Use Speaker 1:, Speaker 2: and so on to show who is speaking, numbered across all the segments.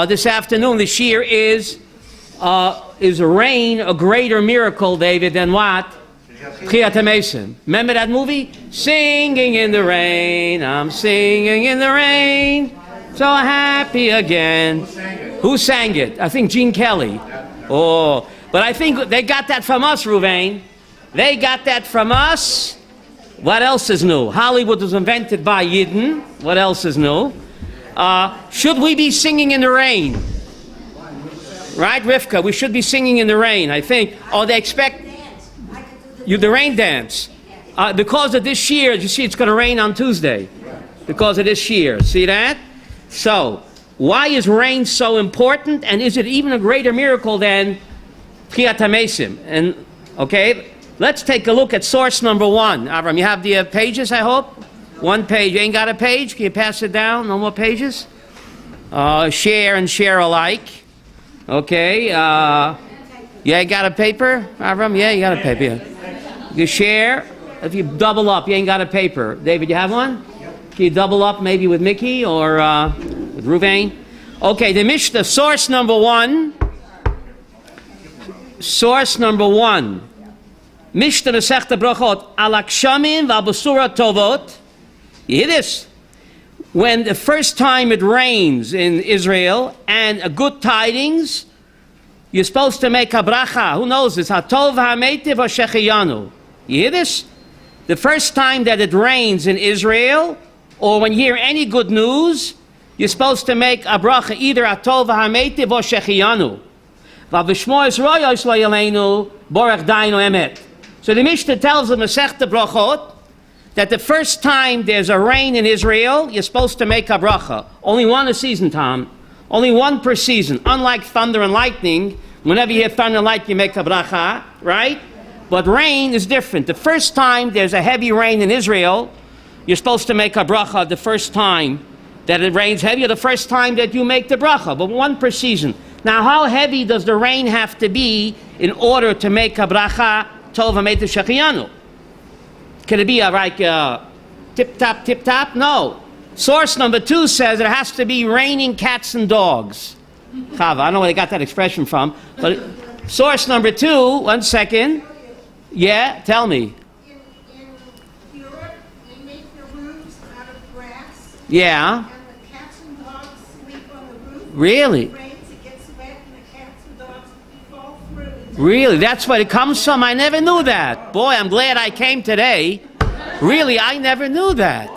Speaker 1: this afternoon. The shear is rain a greater miracle, David, than what? Chiyat HaMesim. Remember that movie? Singing in the rain, I'm singing in the rain, so happy again. Who sang it? I think Gene Kelly. Oh, but I think they got that from us, Ruvain. They got that from us. What else is new? Hollywood was invented by Yidden. What else is new? Should we be singing in the rain? Right, Rivka? We should be singing in the rain, I think. Oh, they expect you the rain dance. Because of this year, you see it's going to rain on Tuesday. Because of this year. See that? So, why is rain so important? And is it even a greater miracle than Chiyat HaMesim? And, okay, let's take a look at source number 1. Avram, you have the pages, I hope? One page. You ain't got a page? Can you pass it down? No more pages? Share and share alike. Okay. Yeah, you got a paper, Avram? Yeah, you got a paper. Yeah. You share. If you double up, you ain't got a paper. David, you have one? Can you double up maybe with Mickey or with Ruvain? Okay, the Mishnah, source number 1. Source number 1. Mishnah Masechta Brachot, Alak Shamim v'Abusura Tovot. You hear this? When the first time it rains in Israel and a good tidings, you're supposed to make a bracha. Who knows this? Hatov ha'meitiv or shechiyanu. You hear this? The first time that it rains in Israel, or when you hear any good news, you're supposed to make a bracha, either hatov ha'meitiv or shechiyanu. V'avishmois royos lo yaleinu borach dainu emet. So the Mishnah tells the Masechta Brachot that the first time there's a rain in Israel, you're supposed to make a bracha. Only one a season, Tom. Only one per season. Unlike thunder and lightning, whenever you hear thunder and lightning, you make a bracha, right? But rain is different. The first time there's a heavy rain in Israel, you're supposed to make a bracha the first time that it rains heavy, or the first time that you make the bracha, but one per season. Now, how heavy does the rain have to be in order to make a bracha tov ha'meitiv shechiyanu? Can it be like tip-tap, tip-tap? No. Source number 2 says it has to be raining cats and dogs. Chava, I don't know where they got that expression from, but source number 2, 1 second. Yeah, tell me.
Speaker 2: In Europe, they make the roofs out of grass.
Speaker 1: Yeah.
Speaker 2: And the cats and dogs sleep on the roof.
Speaker 1: Really?
Speaker 2: It rains, it gets wet, and the cats and dogs fall through.
Speaker 1: Really? That's where it comes from? I never knew that. Boy, I'm glad I came today. Really, I never knew that.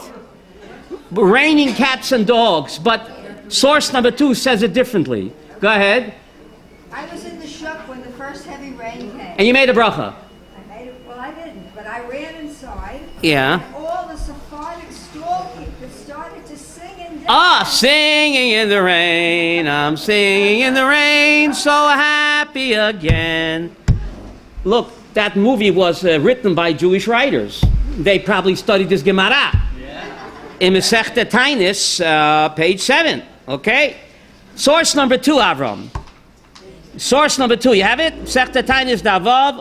Speaker 1: Raining cats and dogs, but source number 2 says it differently. Go ahead.
Speaker 3: I was in the shuk when the first heavy rain came.
Speaker 1: And you made a bracha.
Speaker 3: Well, I didn't, but I ran inside.
Speaker 1: Yeah.
Speaker 3: And all the Sephardic storekeepers started to sing and dance.
Speaker 1: Singing in the rain, I'm singing in the rain, so happy again. Look, that movie was written by Jewish writers. They probably studied this Gemara. In Masechta Tainis, page 7. Okay? Source number 2, Avram. Source number 2, you have it? Masechta Tainis Davav.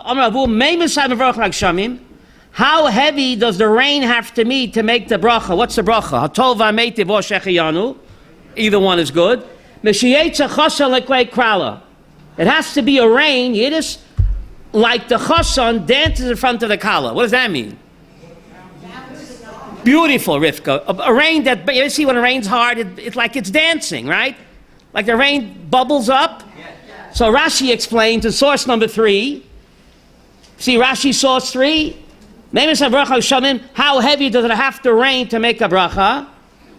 Speaker 1: How heavy does the rain have to be to make the bracha? What's the bracha? Hatov ha'meitiv or shechiyanu. Either one is good. It has to be a rain, Yiddish, like the chassan dances in front of the kala. What does that mean? Beautiful, Rivka. A rain that, you see when it rains hard, it's like it's dancing, right? Like the rain bubbles up. So Rashi explains in source number 3. See Rashi source 3? How heavy does it have to rain to make a bracha?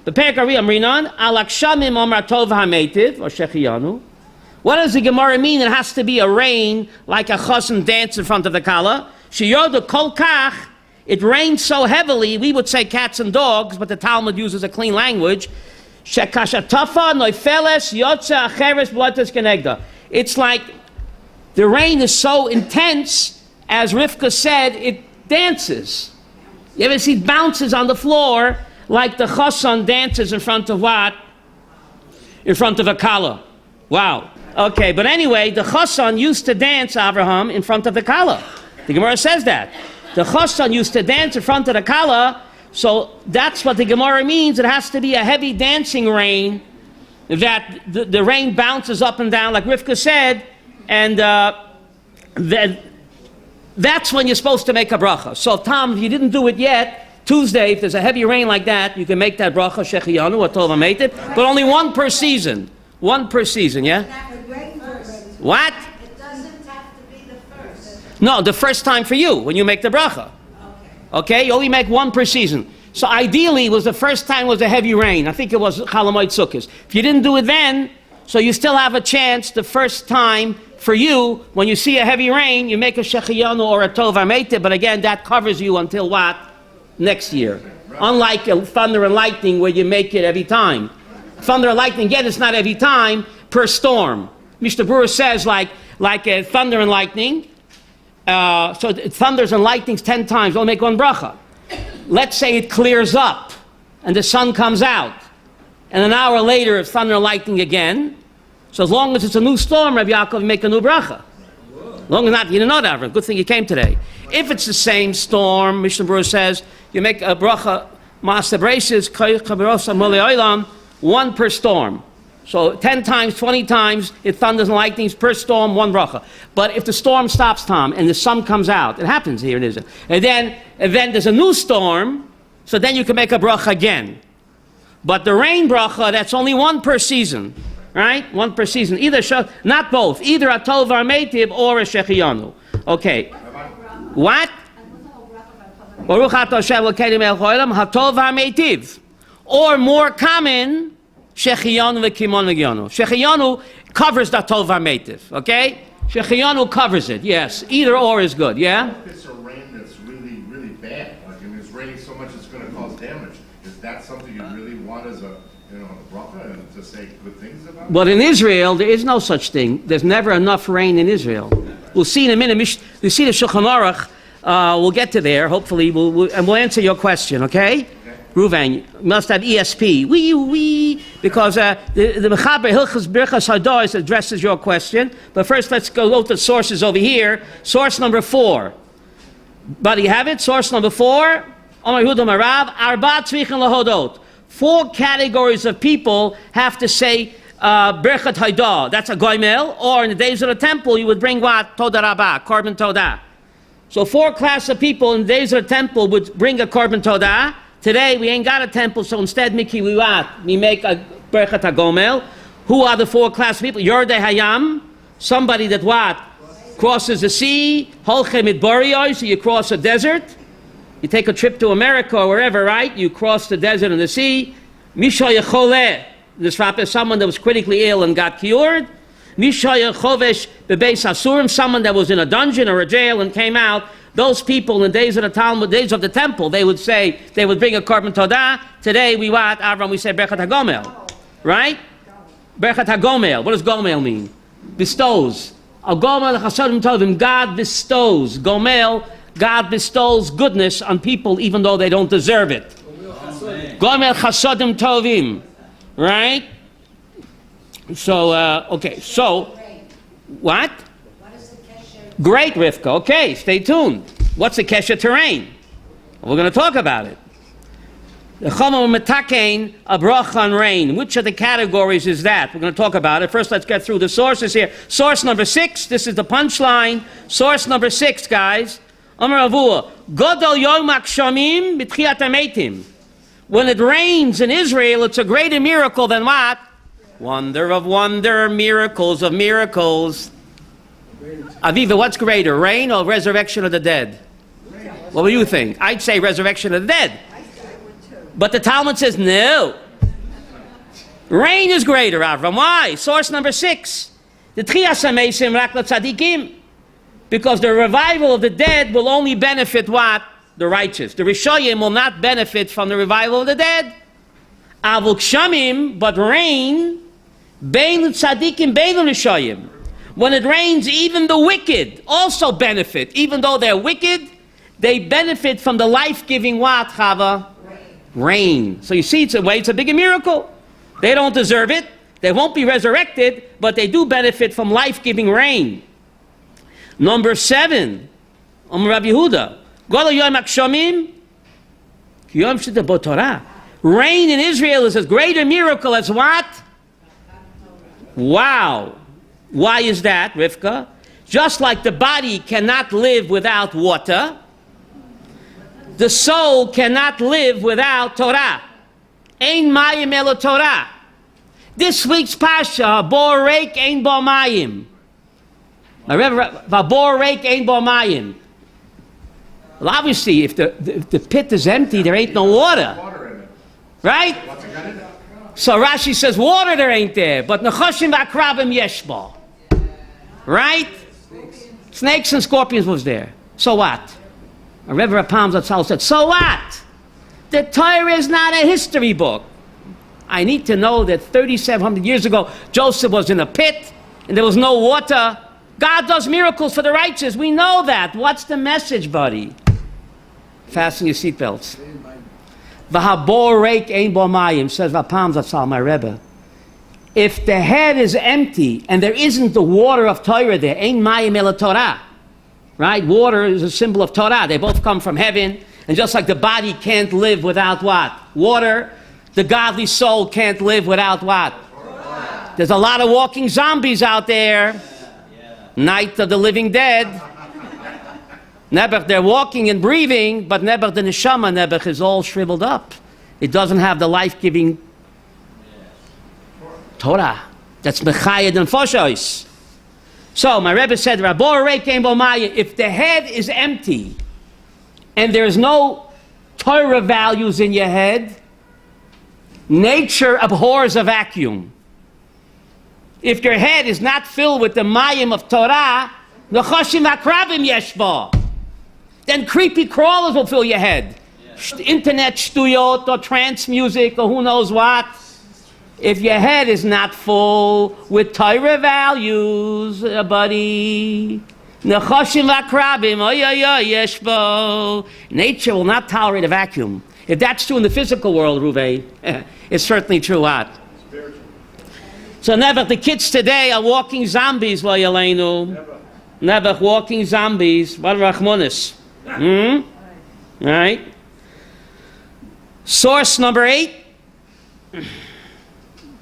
Speaker 1: The Perikari Amrinan, Alak Shamim Omar Tov HaMeitiv, or Shechiyanu. What does the Gemara mean? It has to be a rain like a chassan dance in front of the kala. Sheyodu Kol Kach. It rains so heavily, we would say cats and dogs, but the Talmud uses a clean language. It's like the rain is so intense, as Rivka said, it dances. You ever see it bounces on the floor like the chassan dances in front of what? In front of a kala. Wow. Okay, but anyway, the chassan used to dance, Abraham, in front of the kala. The Gemara says that. The chassan used to dance in front of the kala, so that's what the Gemara means. It has to be a heavy dancing rain that the rain bounces up and down, like Rivka said, and that's when you're supposed to make a bracha. So, Tom, if you didn't do it yet, Tuesday, if there's a heavy rain like that, you can make that bracha, Shechianu, or Tov HaMeitiv, but only one per season. One per season, yeah? What?
Speaker 2: It doesn't have to be the first.
Speaker 1: No, the first time for you, when you make the bracha. Okay, you only make one per season. So ideally, it was the first time was a heavy rain. I think it was Chalamoid Sukkos. If you didn't do it then, so you still have a chance the first time for you, when you see a heavy rain, you make a Shechianu or a Tov HaMeitiv, but again, that covers you until what? Next year. Unlike thunder and lightning where you make it every time. Thunder and lightning, again, it's not every time, per storm. Mr. Brewer says like thunder and lightning, so it thunders and lightnings 10 times, only make one bracha. Let's say it clears up and the sun comes out, and an hour later it's thunder and lightning again. So as long as it's a new storm, Rabbi Yaakov, you make a new bracha. Long as not, you didn't know that, good thing you came today. If it's the same storm, Mishnah Berurah says, you make a bracha, Maaseh Bereishis, one per storm. So 10 times, 20 times, it thunders and lightnings per storm, one bracha. But if the storm stops, Tom, and the sun comes out, it happens here in Israel, and then there's a new storm, so then you can make a bracha again. But the rain bracha, that's only one per season, right? One per season. Not both, either a Tov HaMeitiv or a Shechianu. Okay. What? Baruch atah Hashem Elokeinu melech haolam hatov ha'meitiv. Or more common, Shechianu v'kimon v'gyanu. Shechianu covers the Tov HaMeitiv, okay? Shechianu covers it, yes. Either or is good, yeah?
Speaker 4: If it's a rain that's really, really bad, like it's raining so much it's going to cause damage, is that something you really want as a bracha and to say good things about?
Speaker 1: But in Israel, there is no such thing. There's never enough rain in Israel. We'll see in a minute. We'll see the Shulchan Aruch. We'll get to there, hopefully, and we'll answer your question, okay? Ruvain, must have ESP. Because the Mechaber Hilchos Birchas Hadoros addresses your question. But first, let's go to sources over here. Source number 4. Buddy, you have it? Source number 4. Omar Yehuda Marav, Arba Tzrichen Lahodot. 4 categories of people have to say Birchat Haidah. That's a goymel. Or in the days of the temple, you would bring what? Todah Rabbah, Korban Todah. So 4 classes of people in the days of the temple would bring a Korban Todah. Today, we ain't got a temple, so instead, we make a Birchat HaGomel. Who are the 4 classes of people? Yordei Hayam, somebody that what? Crosses the sea. Holchem Midbariyos, so you cross a desert. You take a trip to America or wherever, right? You cross the desert and the sea. Misha Yecholeh, this Rabbi is someone that was critically ill and got cured. Misha Yechovesh Bebeis Asurim, someone that was in a dungeon or a jail and came out. Those people in the days of the Talmud, days of the temple, they would bring a Korban Todah. Today, we say Birchat HaGomel, right? Birchat HaGomel. What does Gomel mean? Bestows. Gomel Chasadim Tovim, God bestows. Gomel, God bestows goodness on people even though they don't deserve it. Gomel Chasadim Tovim, right? So, okay, so, what? Great, Rivka. Okay, stay tuned. What's the kesher to rain? We're going to talk about it. The Chomah Metakein, a bracha on rain. Which of the categories is that? We're going to talk about it. First, let's get through the sources here. Source number 6, this is the punchline. Source number 6, guys. Amar Avua, Godol Yom HaGshamim B'tchiyat HaMeitim. When it rains in Israel, it's a greater miracle than what? Wonder of wonder, miracles of miracles. Aviva, what's greater, rain or resurrection of the dead? What do you think? I'd say resurrection of the dead. But the Talmud says no. Rain is greater, Avram. Why? Source number 6. The Tchiyas HaMeisim rak l'tzadikim. Because the revival of the dead will only benefit what? The righteous. The Rishoyim will not benefit from the revival of the dead. Avul Kshamim, but rain, bein l'tzadikim, bein l'Rishoyim. When it rains, even the wicked also benefit. Even though they're wicked, they benefit from the life-giving what, Chava? Rain. So you see, it's a bigger miracle. They don't deserve it. They won't be resurrected, but they do benefit from life-giving rain. Number 7, Rabbi Yehuda. Rain in Israel is a greater miracle as what? Wow. Why is that, Rivka? Just like the body cannot live without water, the soul cannot live without Torah. Ein mayim elo Torah. This week's Pasha, Bor reik ein bo mayim. Vabor reik ein bo mayim. Well, obviously, if the pit is empty, there ain't no water.
Speaker 4: Water in it.
Speaker 1: Right?
Speaker 4: What's it got in it?
Speaker 1: So Rashi says water there ain't there, but Nechoshim v'akrabim yeshba. Right? Snakes and scorpions was there. So what? Reverend Palms Zatzal said, so what? The Torah is not a history book. I need to know that 3,700 years ago, Joseph was in a pit and there was no water. God does miracles for the righteous. We know that. What's the message, buddy? Fasten your seatbelts. V'habor reik ein bo mayim, says Vapam Zatzal, my Rebbe. If the head is empty and there isn't the water of Torah there, ein mayim ela Torah. Right? Water is a symbol of Torah. They both come from heaven. And just like the body can't live without what? Water. The godly soul can't live without what? Torah. There's a lot of walking zombies out there. Night of the living dead. Nebuch, they're walking and breathing, but Nebuch, the neshama Nebuch, is all shriveled up. It doesn't have the life-giving Torah. That's mechayed and foshois. So my Rebbe said, Rabor reikein bo mayim, if the head is empty and there's no Torah values in your head, nature abhors a vacuum. If your head is not filled with the mayim of Torah, nechoshim akrabim yeshba, then creepy crawlers will fill your head. Internet shtuyot or trance music or who knows what. If your head is not full with Torah values, buddy, nechoshim akrabim yeshba, nature will not tolerate a vacuum. If that's true in the physical world, Ruve, it's certainly true what? So never, the kids today are walking zombies, lo yaleinu. Never walking zombies. What rachmonis? Right? Source number 8.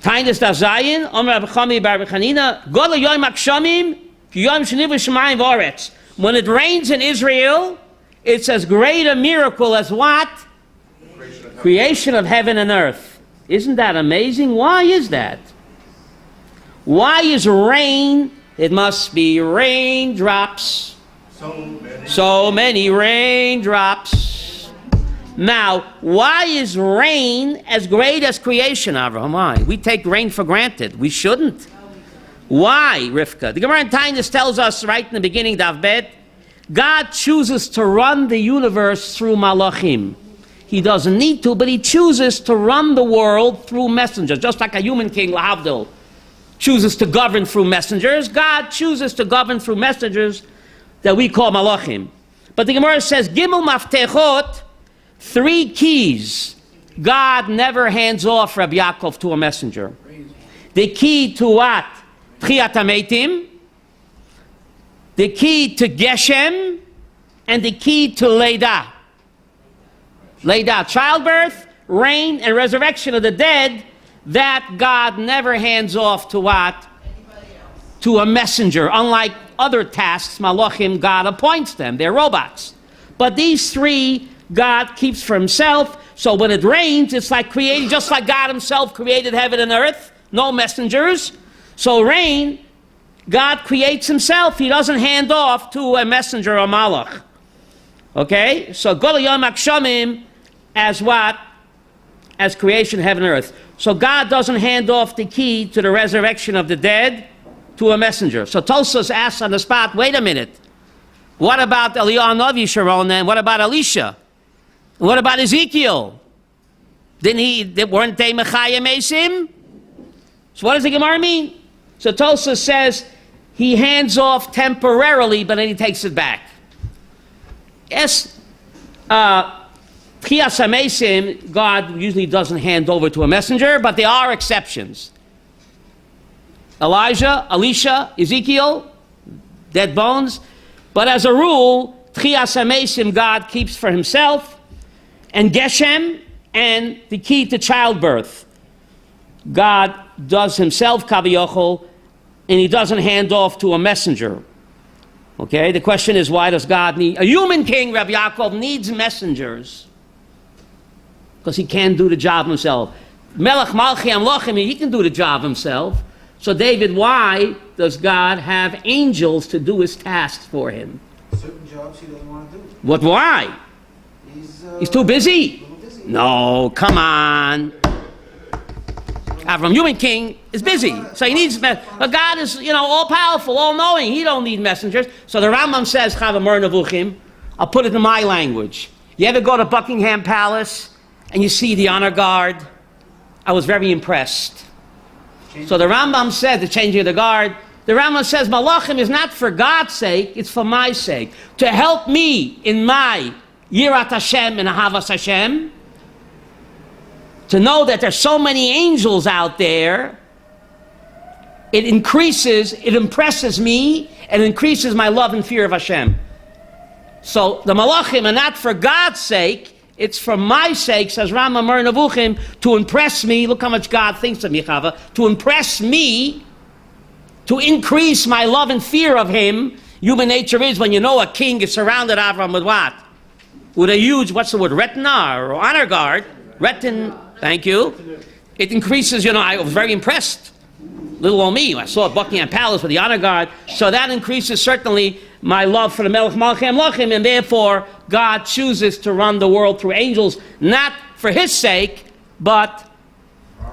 Speaker 1: Tainus Dazayin, Omer Abchami Bar Bechanina, Gola Yom Akshamim, Yom Shenivu Shemayim V'Oretz. When it rains in Israel, it's as great a miracle as what? Creation of heaven and earth. Isn't that amazing? Why is that? Why is rain? It must be raindrops. So many raindrops. Now, why is rain as great as creation, Avraham? Why? We take rain for granted. We shouldn't. Why, Rivka? The Gemara in Tainus tells us right in the beginning, Dav Bet, God chooses to run the universe through malachim. He doesn't need to, but he chooses to run the world through messengers, just like a human king, Lahavdil, chooses to govern through messengers. God chooses to govern through messengers that we call malachim. But the Gemara says, Gimel Maftechot, 3 keys. God never hands off Rabbi Yaakov to a messenger. The key to what? Tchiat HaMeitim, the key to Geshem, and the key to Leidah. Leidah, childbirth, rain, and resurrection of the dead, that God never hands off to what? To a messenger. Unlike other tasks, Malachim, God appoints them. They're robots. But these 3, God keeps for himself. So when it rains, it's like creating, just like God himself created heaven and earth, no messengers. So rain, God creates himself. He doesn't hand off to a messenger or malach. Okay? So Gol Yom Akshamim as what? As creation of heaven and earth. So God doesn't hand off the key to the resurrection of the dead to a messenger. So Tosfos asks on the spot, wait a minute. What about Eliyahu Navi, Sharon, and what about Elisha? And what about Ezekiel? Weren't they Mechaya Mesim? So what does the Gemara mean? So Tosfos says he hands off temporarily, but then he takes it back. Yes, Tchias HaMeisim, God usually doesn't hand over to a messenger, but there are exceptions. Elijah, Elisha, Ezekiel, dead bones. But as a rule, Tchias HaMeisim God keeps for himself, and Geshem, and the key to childbirth. God does himself kaviyachol, and he doesn't hand off to a messenger. Okay, the question is, why does God need, a human king, Rabbi Yaakov, needs messengers? Because he can't do the job himself. Melech Malchi Amlochim, he can do the job himself. So David, why does God have angels to do his tasks for him?
Speaker 5: Certain jobs he doesn't want to do.
Speaker 1: What, why? He's too busy? No, come on. Avram, human king, is busy. So he needs, but God is, all powerful, all knowing. He don't need messengers. So the Rambam says, Chavamur Nevuchim, I'll put it in my language. You ever go to Buckingham Palace and you see the honor guard? I was very impressed. So the Rambam said, the changing of the guard, the Rambam says, Malachim is not for God's sake, it's for my sake. To help me in my Yirat Hashem and Ahavas Hashem, to know that there's so many angels out there, it impresses me, and increases my love and fear of Hashem. So the Malachim are not for God's sake, it's for my sake, says Rabbi Nevuchim, to impress me. Look how much God thinks of me, Chava. To impress me, to increase my love and fear of him. Human nature is, when you know a king is surrounded, Avram, with what? With a huge, what's the word, retina or honor guard. Thank you. It increases, I was very impressed. Little old me, I saw Buckingham Palace with the honor guard. So that increases certainly my love for the Melech Malchi Amlochim, and therefore God chooses to run the world through angels, not for his sake, but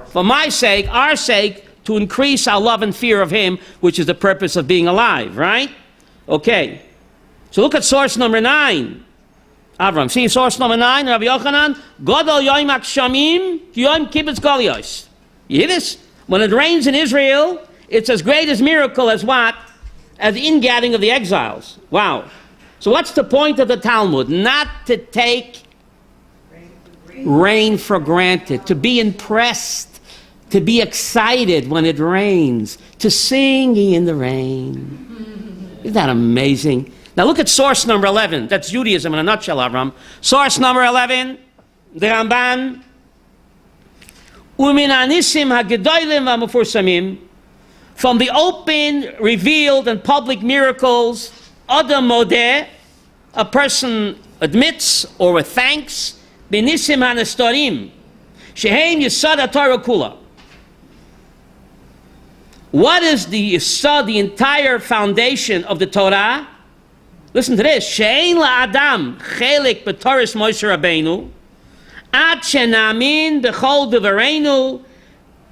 Speaker 1: for my sake, our sake, to increase our love and fear of him, which is the purpose of being alive, right? Okay. So look at source number 9. Avram, see source number 9, Rabbi Yochanan, Godol Yoim Akshamim, Yoim Kibbutz Golios. You hear this? When it rains in Israel, it's as great as miracle as what? As the ingathering of the exiles. Wow. So what's the point of the Talmud? Not to take rain for granted, to be impressed, to be excited when it rains, to sing in the rain. Isn't that amazing? Now look at source number 11. That's Judaism in a nutshell, Avram. Source number 11, the Ramban. Umin anisim hagedolim v'mufursamim, from the open, revealed, and public miracles, adam modeh, a person admits or with thanks, benisim hanastorim, sheheim yisad haTorah kula. What is the yisad, the entire foundation of the Torah? Listen to this. She'ein la'adam chelik b'Torahs Moshe Rabbeinu, ad shenamin b'chol devareinu,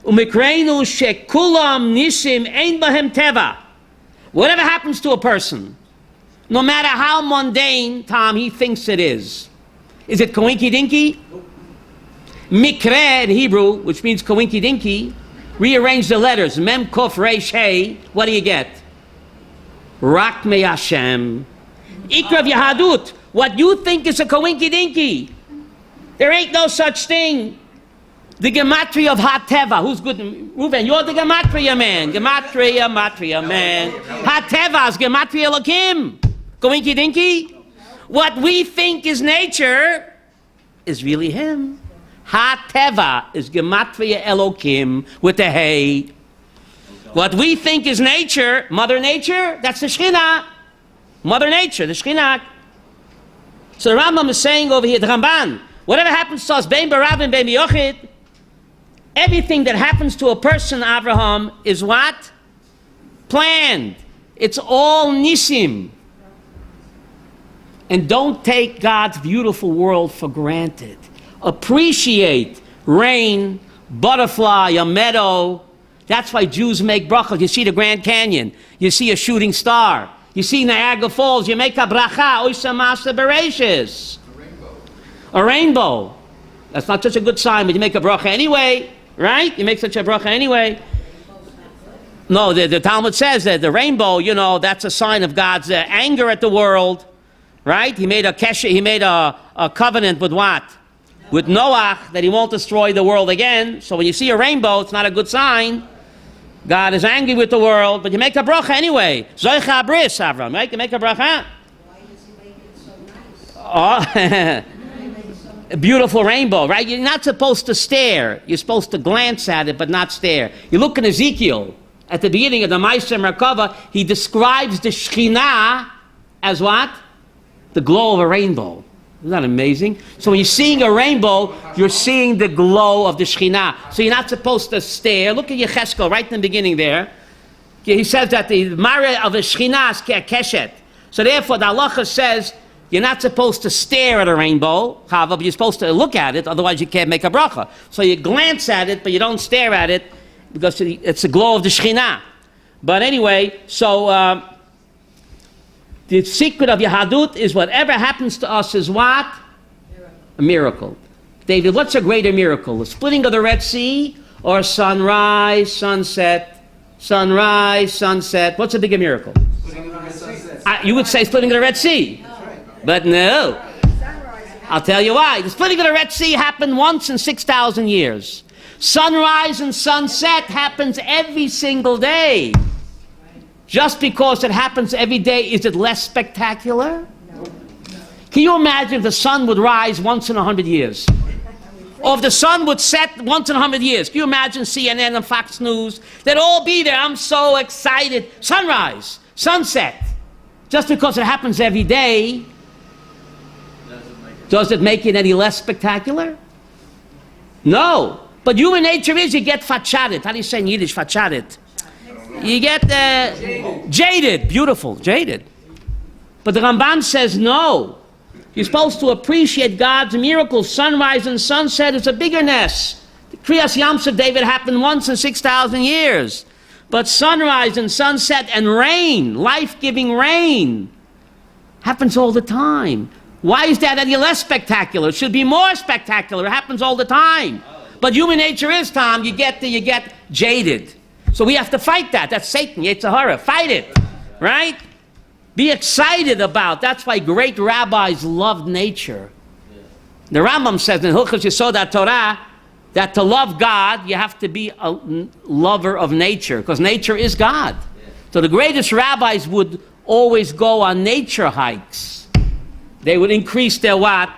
Speaker 1: umikreinu shekulam nisim ein bahem teva. Whatever happens to a person, no matter how mundane, Tom, he thinks it is it coinky dinky? Mikre in Hebrew, which means coinky dinky, rearrange the letters. Mem kuf reish hey. What do you get? Rak me Hashem. Ikrav Yahadut. What you think is a coinky dinky. There ain't no such thing. The gematria of Hateva. Who's good? Reuven, you're the gematria man. Gematria man. Hateva is gematria Elokim. Coinky dinky. What we think is nature is really him. Hateva is gematria Elokim with the hey. What we think is nature, Mother Nature, that's the Shekhinah. Mother Nature, the Shekhinah. So the Rambam is saying over here, the Ramban, whatever happens to us, Bein Barabin, Bein Yochid, everything that happens to a person, Abraham, is what? Planned. It's all nisim. And don't take God's beautiful world for granted. Appreciate rain, butterfly, a meadow. That's why Jews make brachas. You see the Grand Canyon. You see a shooting star. You see Niagara Falls. You make a bracha. Oisa masa bereishis. A rainbow. That's not such a good sign, but you make a bracha anyway. Right? You make such a bracha anyway. No, the Talmud says that the rainbow, that's a sign of God's anger at the world. Right? He made a covenant with what? With Noach, that he won't destroy the world again. So when you see a rainbow, it's not a good sign. God is angry with the world, but you make a bracha anyway. Zoicha bris, Avram, right? You make a bracha.
Speaker 3: Why does he make it so nice?
Speaker 1: Oh, a beautiful rainbow, right? You're not supposed to stare. You're supposed to glance at it, but not stare. You look in Ezekiel, at the beginning of the Ma'aser Merkava, he describes the Shekhinah as what? The glow of a rainbow. Isn't that amazing? So when you're seeing a rainbow, you're seeing the glow of the Shekhinah. So you're not supposed to stare. Look at Yecheskel right in the beginning there. He says that the Mara of the Shekhinah is keshet. So therefore the halacha says, you're not supposed to stare at a rainbow, Chava, but you're supposed to look at it, otherwise you can't make a bracha. So you glance at it, but you don't stare at it, because it's the glow of the Shekhinah. But anyway, so the secret of Yahadut is whatever happens to us is what? A miracle. David, what's a greater miracle? The splitting of the Red Sea, or sunrise, sunset, sunrise, sunset? What's a bigger miracle? You would say splitting of the Red Sea. But no. I'll tell you why. The splitting of the Red Sea happened once in 6,000 years. Sunrise and sunset happens every single day. Just because it happens every day, is it less spectacular? No. Can you imagine if the sun would rise once in 100 years? Or if the sun would set once in 100 years? Can you imagine CNN and Fox News? They'd all be there. I'm so excited. Sunrise, sunset. Just because it happens every day, does it make it any less spectacular? No. But human nature is you get fachadet. How do you say in Yiddish, fachadet? You get jaded. Beautiful, jaded. But the Ramban says no. You're supposed to appreciate God's miracles. Sunrise and sunset is a bigger ness. The Kriyas Yamsuf, David, happened once in 6,000 years. But sunrise and sunset and rain, life-giving rain, happens all the time. Why is that any less spectacular? It should be more spectacular. It happens all the time. But human nature is, Tom, you get jaded. So we have to fight that. That's Satan, Yetzirah. Fight it, right? Be excited about. That's why great rabbis loved nature. The Rambam says in Hilchos Yesod Torah that to love God, you have to be a lover of nature, because nature is God. So the greatest rabbis would always go on nature hikes. They would increase their what?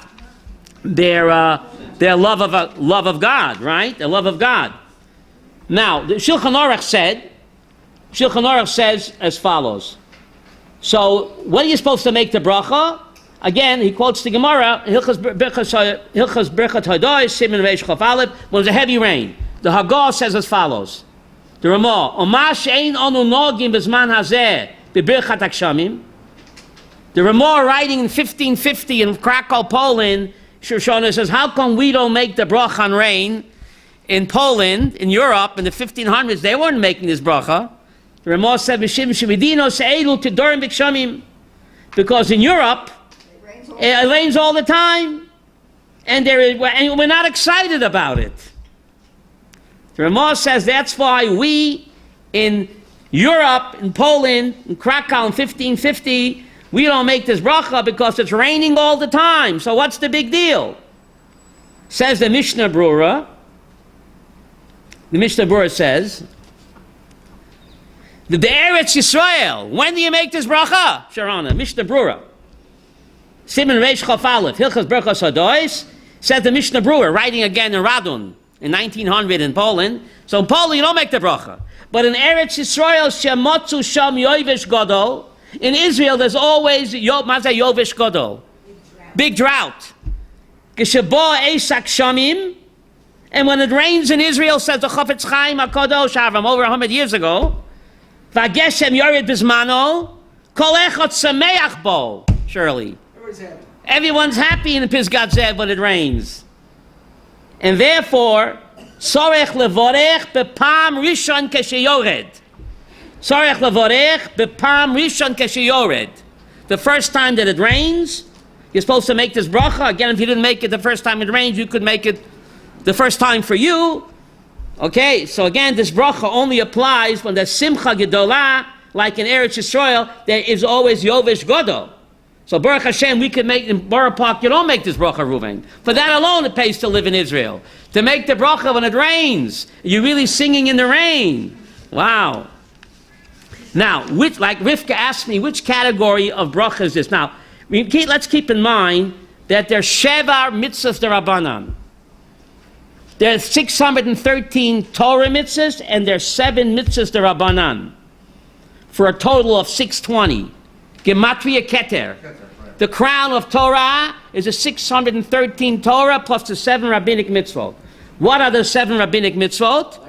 Speaker 1: Their love of God, right? Their love of God. Now, the Shulchan Aruch says as follows. So, when are you supposed to make the bracha? Again, he quotes the Gemara, Hilchos Birchat Hadois, Siman Reish Chaf Aleph, when there's a heavy rain. The Haggadah says as follows. The Ramah, Omar she'ein onu nogim b'zman hazeh b'birchat hakshamim. The Ramah, writing in 1550 in Krakow, Poland, Shoshana says, how come we don't make the bracha on rain? In Poland, in Europe, in the 1500s, they weren't making this bracha. The Ramah said, because in Europe, it rains all the time, and we're not excited about it. The Ramah says that's why we, in Europe, in Poland, in Krakow in 1550, we don't make this bracha because it's raining all the time. So what's the big deal? Says the Mishnah Brura. The Mishnah Brura says, the Be'eretz Yisrael, when do you make this bracha? Sharana, Mishnah Brura. Siman Reish Chaf Aleph, Hilchos Birchas Hadois, says the Mishnah Brura, writing again in Radun, in 1900 in Poland. So in Poland you don't make the bracha. But in Eretz Yisrael, Shemotzu Sham Yovesh Godol, in Israel, there's always Yovesh Godol, big drought. Geshebo Eisak Shamim, and when it rains in Israel, says the Chafetz Chaim HaKadosh Avram over 100 years ago, Vageshem Yored Bizmano, Kol Echad Sameach Bo. Surely, everyone's happy in the Pisgat Zev when it rains, and therefore, Sorech Levorech Bepam Rishon Kesheyored. Sorech levorech bepam rishon kesheyored. The first time that it rains, you're supposed to make this bracha. Again, if you didn't make it the first time it rains, you could make it the first time for you. Okay, so again, this bracha only applies when there's simcha gedolah, like in Eretz Yisrael, there is always yovesh godol. So Baruch Hashem, we could make in Borough Park, you don't make this bracha, Reuven. For that alone, it pays to live in Israel. To make the bracha when it rains, you're really singing in the rain. Wow. Now, like Rivka asked me, which category of bracha is this? Now, let's keep in mind that there's Sheva mitzvahs derabanan. There's 613 Torah mitzvahs, and there's 7 mitzvahs derabanan, for a total of 620. Gematria Keter. The crown of Torah is a 613 Torah plus the 7 rabbinic mitzvot. What are the 7 rabbinic mitzvot?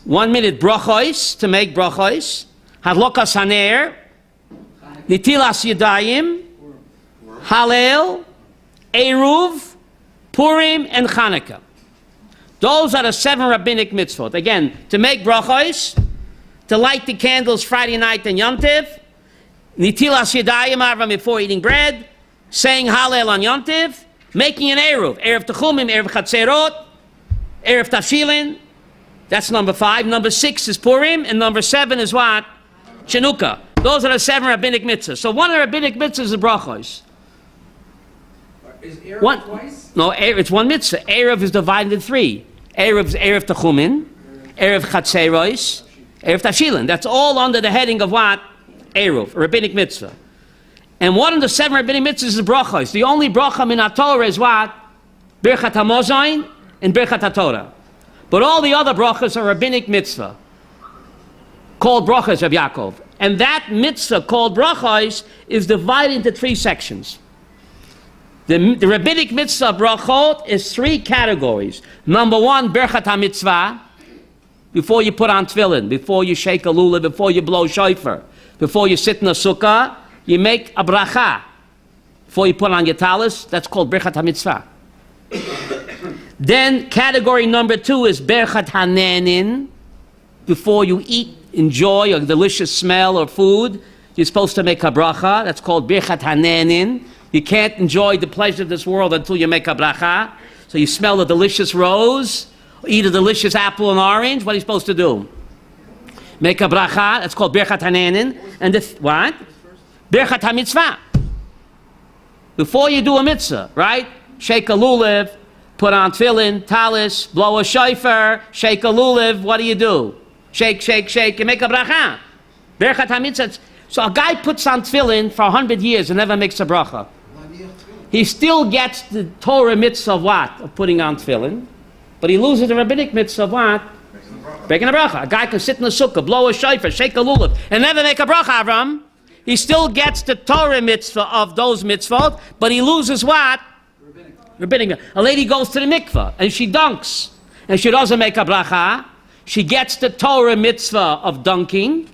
Speaker 1: 1 minute, brachos, to make brachos. Hadlokas haner. Nitilas yadayim. Halel. Eruv. Purim, and Chanukah. Those are the 7 rabbinic mitzvot. Again, to make brachos, to light the candles Friday night and Yom Tov, Nitilas Yadayim Avram before eating bread, saying Hallel on Yom Tov, making an Eruv, Erev Techumim, Erev Chatzerot, Erev Tafshilin. That's number 5. Number 6 is Purim, and number 7 is what? Chanukah. Those are the 7 rabbinic mitzvahs. So one of the rabbinic mitzvahs is brachos.
Speaker 5: Is Erev twice?
Speaker 1: No, it's one mitzvah. Erev is divided into 3. Erev is Erev Techumin, Erev Chatzeros, Erev Tashilin. That's all under the heading of what? Erev, a rabbinic mitzvah. And one of the 7 rabbinic mitzvahs is brachos. The only bracha min HaTorah is what? Birchat HaMozain and Birchat HaTorah. But all the other brachas are rabbinic mitzvah, called brachos of Yaakov. And that mitzvah called brachos is divided into 3 sections. The rabbinic mitzvah brachot is 3 categories. Number 1, Birchat HaMitzvah, before you put on tefillin, before you shake a lulav, before you blow shofar, before you sit in a sukkah, you make a bracha. Before you put on your talis, that's called Birchat HaMitzvah. Then category number 2 is Birchat HaNenin. Before you eat, enjoy a delicious smell or food, you're supposed to make a bracha. That's called Birchat HaNenin. You can't enjoy the pleasure of this world until you make a bracha. So you smell a delicious rose, eat a delicious apple and orange. What are you supposed to do? Make a bracha. That's called Birchat HaNenin. And what? Birchat HaMitzvah. Before you do a mitzvah, right? Shake a lulav, put on tefillin, talis, blow a shofar, shake a lulav. What do? Shake, shake, shake. You make a bracha. Birchat HaMitzvah. So a guy puts on tefillin for 100 years and never makes a bracha. He still gets the Torah mitzvah of what? Of putting on tefillin. But he loses the rabbinic mitzvah of what? Making a bracha. A guy can sit in the sukkah, blow a shofar, shake a lulav, and never make a bracha, Avram. He still gets the Torah mitzvah of those mitzvot, but he loses what? Rabbinic. A lady goes to the mikveh, and she dunks, and she doesn't make a bracha. She gets the Torah mitzvah of dunking,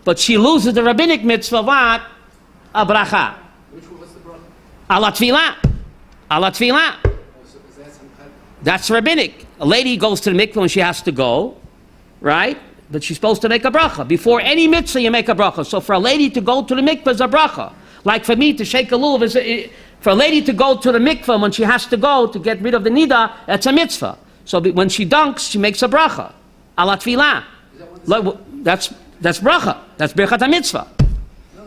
Speaker 1: but she loses the rabbinic mitzvah of what? A bracha.
Speaker 5: What's the bracha?
Speaker 1: Ala tefillah. Ala tefillah.
Speaker 5: So is that some kind of...
Speaker 1: That's rabbinic. A lady goes to the mikveh when she has to go, right? But she's supposed to make a bracha. Before any mitzvah, you make a bracha. So for a lady to go to the mikveh is a bracha. Like for me to shake a lulav, for a lady to go to the mikveh when she has to go to get rid of the nida, that's a mitzvah. So when she dunks, she makes a bracha. Ala tefillah. That's bracha. That's Birchat HaMitzvah.
Speaker 5: No.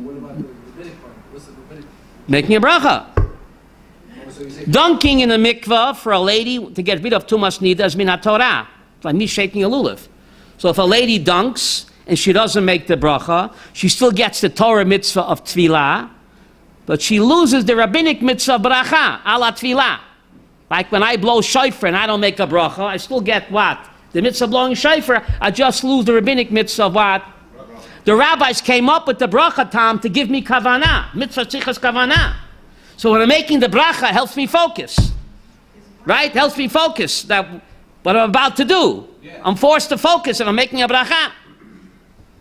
Speaker 5: What about the rabbinic part? What's the rabbinic?
Speaker 1: Making a bracha.
Speaker 5: So you say...
Speaker 1: Dunking in a mikveh for a lady to get rid of tumas nida is min HaTorah. It's like me shaking a lulav. So if a lady dunks and she doesn't make the bracha, she still gets the Torah mitzvah of tefillah, but she loses the rabbinic mitzvah bracha, ala tefillah. Like when I blow shofar and I don't make a bracha, I still get what? The mitzvah of blowing shofar, I just lose the rabbinic mitzvah of what? The rabbis came up with the bracha tam to give me kavanah. Mitzvah tzichas kavanah. So when I'm making the bracha, it helps me focus. Right? Helps me focus that what I'm about to do. I'm forced to focus if I'm making a bracha.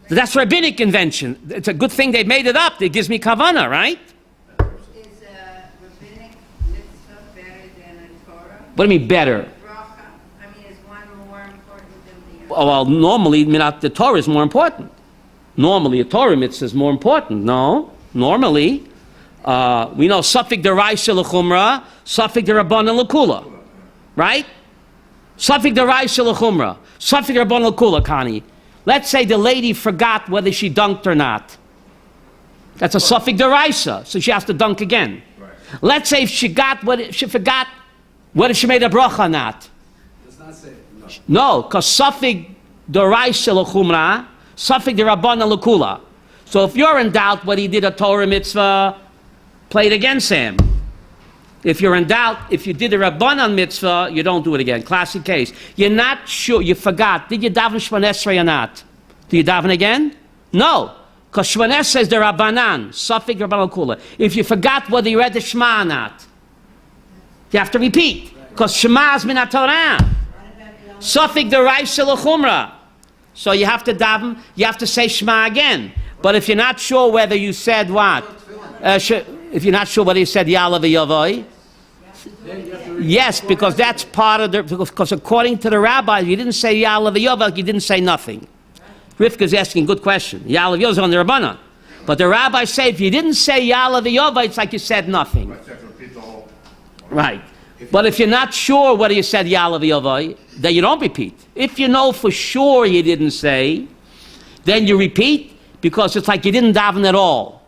Speaker 1: So that's rabbinic invention. It's a good thing they made it up. It gives me kavanah, right?
Speaker 3: Is a rabbinic mitzvah better than a Torah?
Speaker 1: What do you mean better?
Speaker 3: Bracha. I mean, is one more important than the
Speaker 1: Oh, well, normally, the Torah is more important. Normally, a Torah mitzvah is more important. No, normally, we know Safik Deraisa L'chumra, Safik Derabanan L'kula, right? Safik Deraisa L'chumra, Safik Derabanan L'kula, Connie. Let's say the lady forgot whether she dunked or not. That's a Safik Deraisa, so she has to dunk again.
Speaker 4: Right.
Speaker 1: Let's say if she forgot whether she made a bracha or not.
Speaker 5: Does not say it.
Speaker 1: No, because Safik Deraisa L'chumra, Safik Derabanan L'kula. So if you're in doubt whether he did a Torah mitzvah, play it against him. If you're in doubt, if you did a Rabbanan mitzvah, you don't do it again. Classic case. You're not sure, you forgot. Did you daven Shemon Esrei or not? Do you daven again? No. Because Shemon Esrei is the Rabbanan. Safik Rabbanan Kula. If you forgot whether you read the Shema or not, you have to repeat. Because Shema is min Torah. Safik the Raisa L'chumra. So you have to daven, you have to say Shema again. But if you're not sure whether you said what? If you're not sure whether you said Ya'ala v'Yavoi, yes, because that's part of the, because according to the rabbi, you didn't say Ya'ala v'Yavoi, you didn't say nothing. Rivka's asking a good question. Ya'ala v'Yavoi is on the Rabbanan. But the rabbis say if you didn't say Ya'ala v'Yavoi, it's like you said nothing. Right. But if you're not sure whether you said Ya'ala v'Yavoi, then you don't repeat. If you know for sure you didn't say, then you repeat, because it's like you didn't daven at all.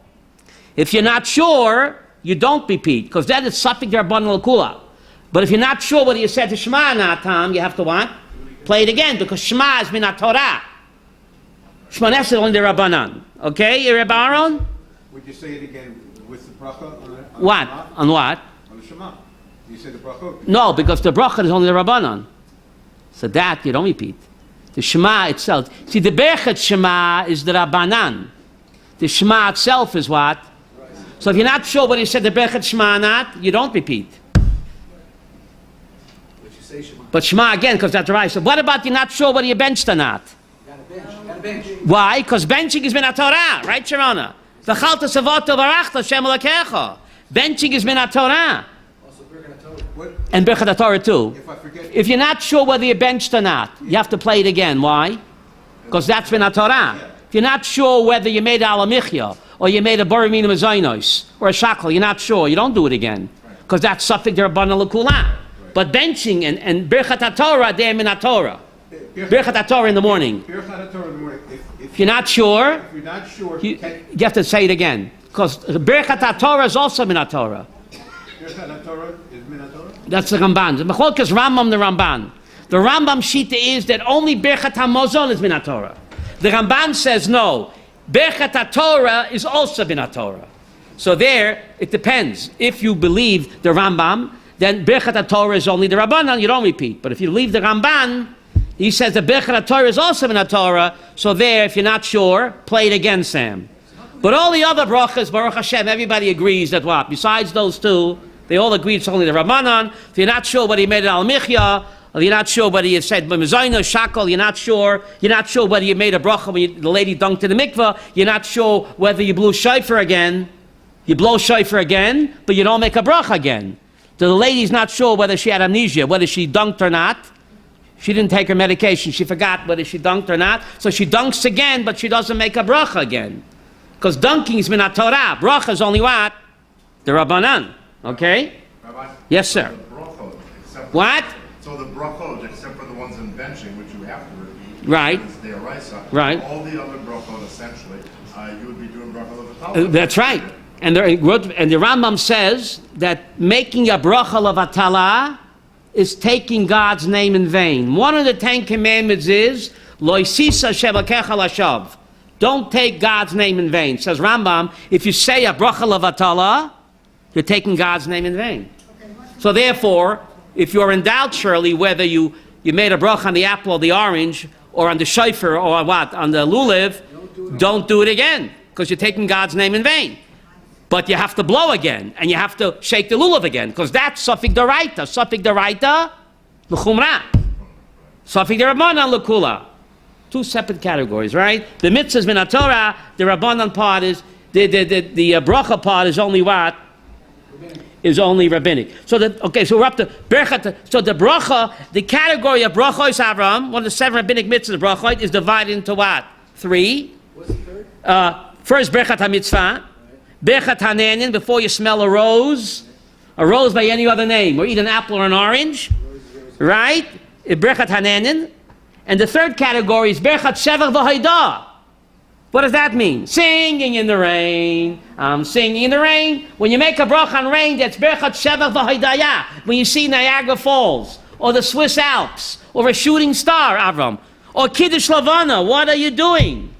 Speaker 1: If you're not sure, you don't repeat, because that is Safik Rabbanan L'Kula. But if you're not sure whether you said the Shema or not, Tom, you have to what? Play it again, because Shema is min Torah. Shema is only the Rabbanan. Okay, Rabbi Aaron?
Speaker 6: Would you say it again with the bracha?
Speaker 1: What? On what?
Speaker 6: On the Shema. You say the bracha?
Speaker 1: No, because the bracha is only the Rabbanan. So that you don't repeat. The Shema itself. See, the Berchet Shema is the Rabbanan. The Shema itself is what? So if you're not sure whether you said the Berchet Shema or not, you don't repeat.
Speaker 5: But you say Shema.
Speaker 1: But Shema again, because that's right. So what about you're not sure whether you benched or not?
Speaker 5: You got a bench.
Speaker 1: Why? Because benching is min Torah, right, Sharona? V'chalta savoto v'rachta Shem Elokecha. Benching is min Torah.
Speaker 5: Also, Birkat Torah.
Speaker 1: And Birkat Torah too.
Speaker 6: If I forget,
Speaker 1: If you're not sure whether you benched or not, you have to play it again. Why? Because that's min Torah. If you're not sure whether you made Ala Michya, or you made a Baramina Mazainos, or a Shakal, you're not sure, you don't do it again. Because that's Safik Rabbanan L'Kula. But benching and Birkat Torah, they're min Torah. Birkat Torah in the morning.
Speaker 6: Birkat Torah in the morning.
Speaker 1: If you're not sure,
Speaker 6: If you're not sure,
Speaker 1: you have to say it again. Because Birkat Torah is also min Torah.
Speaker 6: Birkat Torah is min Torah?
Speaker 1: That's the Ramban. The Mecholkas Rambam, the Ramban. The Rambam Shita is that only Birkat HaMazon is min Torah. The Ramban says no. Birkat Torah is also min Torah. So there, it depends. If you believe the Rambam, then Birkat Torah is only the Rabbanan, you don't repeat. But if you believe the Ramban, he says the Birkat Torah is also min Torah. So there, if you're not sure, play it again, Sam. But all the other brachas, Baruch Hashem, everybody agrees that what? Besides those two, they all agree it's only the Rabbanan. If you're not sure whether he made it Al Michya, or you're not sure whether you said Mezayna, Shakal, you're not sure whether you made a bracha when the lady dunked in the mikveh, you're not sure whether you blew shofar again, you blow shofar again, but you don't make a bracha again. So the lady's not sure whether she had amnesia, whether she dunked or not. She didn't take her medication, she forgot whether she dunked or not, so she dunks again, but she doesn't make a bracha again. Because dunking is min Torah, bracha is only what? The Rabbanan, okay?
Speaker 4: Rabbi?
Speaker 1: Yes, sir.
Speaker 4: The brachot, except
Speaker 1: What?
Speaker 4: So the brachot, except for the ones in benching, which you have to repeat,
Speaker 1: Right.
Speaker 4: is the Araisa.
Speaker 1: Right.
Speaker 4: All the other brachot, essentially, you would be doing brachot of the Talmud.
Speaker 1: That's right. And the Rambam says that making a bracha levatala is taking God's name in vain. One of the 10 commandments is lo yisisa shevakecha lashav. Don't take God's name in vain. Says Rambam, if you say a bracha levatala, you're taking God's name in vain. So therefore, if you're in doubt, Shirley, whether you made a bracha on the apple or the orange, or on the shofar, or what, on the lulav, don't do it again, because you're taking God's name in vain. But you have to blow again, and you have to shake the lulav again, because that's Safik Doraita. Safik Doraita, l'chumra. Safik Rabbanan l'kula. Two separate categories, right? The mitzvah is min Torah, the Rabbanan part is, the bracha part is only what? Is only rabbinic. So so we're up to Berchat. So the bracha, the category of brachos Avram, one of the 7 rabbinic mitzvahs, brachot, is divided into what? 3.
Speaker 5: What's the third?
Speaker 1: First, Berchat HaMitzvah. Berchat HaNanin, before you smell a rose by any other name, or eat an apple or an orange, right? Berchat HaNanin. And the third category is Berchat Shevach V'Haidah. What does that mean? Singing in the rain. I'm singing in the rain. When you make a bracha on rain, that's Berchat Shevach V'Haidayah. When you see Niagara Falls, or the Swiss Alps, or a shooting star, Avram, or Kiddush Lavana, what are you doing?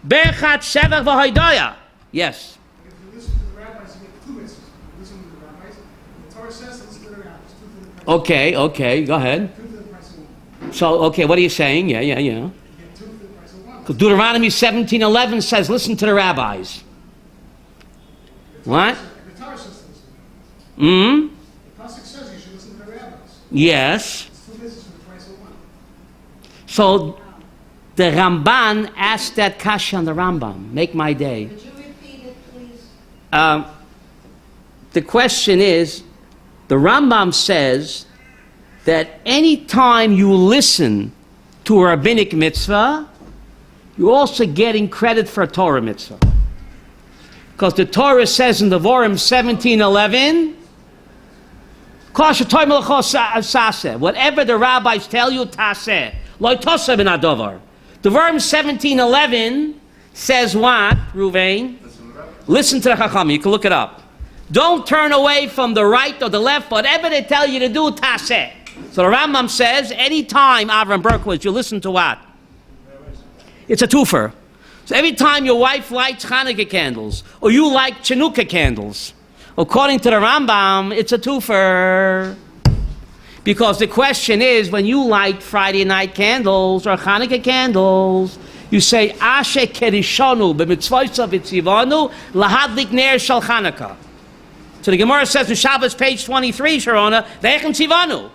Speaker 1: Berchat Shevach V'Haidayah. Yes.
Speaker 7: If you listen to the rabbis, you get 2 mitzvahs. You listen to the rabbis, the Torah
Speaker 2: says, listen to the rabbis. Two for the price.
Speaker 1: Okay, go ahead.
Speaker 2: Two for the price of one.
Speaker 1: So, okay, what are you saying? Yeah.
Speaker 2: You get two for the price of one.
Speaker 1: Because Deuteronomy 17:11 says, listen to the rabbis. What?
Speaker 2: The Torah says listen.
Speaker 1: Hmm?
Speaker 2: The Pasuk says you should listen to the rabbis.
Speaker 1: Yes.
Speaker 2: It's two business for the price of one.
Speaker 1: So, the Ramban asked that kasha on the Rambam. Make my day.
Speaker 3: Could you repeat it, please?
Speaker 1: The question is, the Rambam says that any time you listen to a rabbinic mitzvah, you're also getting credit for a Torah mitzvah. Because the Torah says in the Devarim 17:11, whatever the rabbis tell you, taseh. Lo toseh min hadavar. Devarim 17:11 says what, Ruvain? Listen to the Chachamim. You can look it up. Don't turn away from the right or the left. Whatever they tell you to do, taseh. So the Rambam says, anytime, Avram Berkowitz, you listen to what? It's a twofer. So every time your wife lights Hanukkah candles, or you light Chanukah candles, according to the Rambam, it's a twofer. Because the question is, when you light Friday night candles or Hanukkah candles, you say, Ashe kerishonu b'mitzvaysav v'tzivanu lahadlik ner shel Hanukkah. So the Gemara says in Shabbos, page 23, Sharona, Ve'echem tzivanu.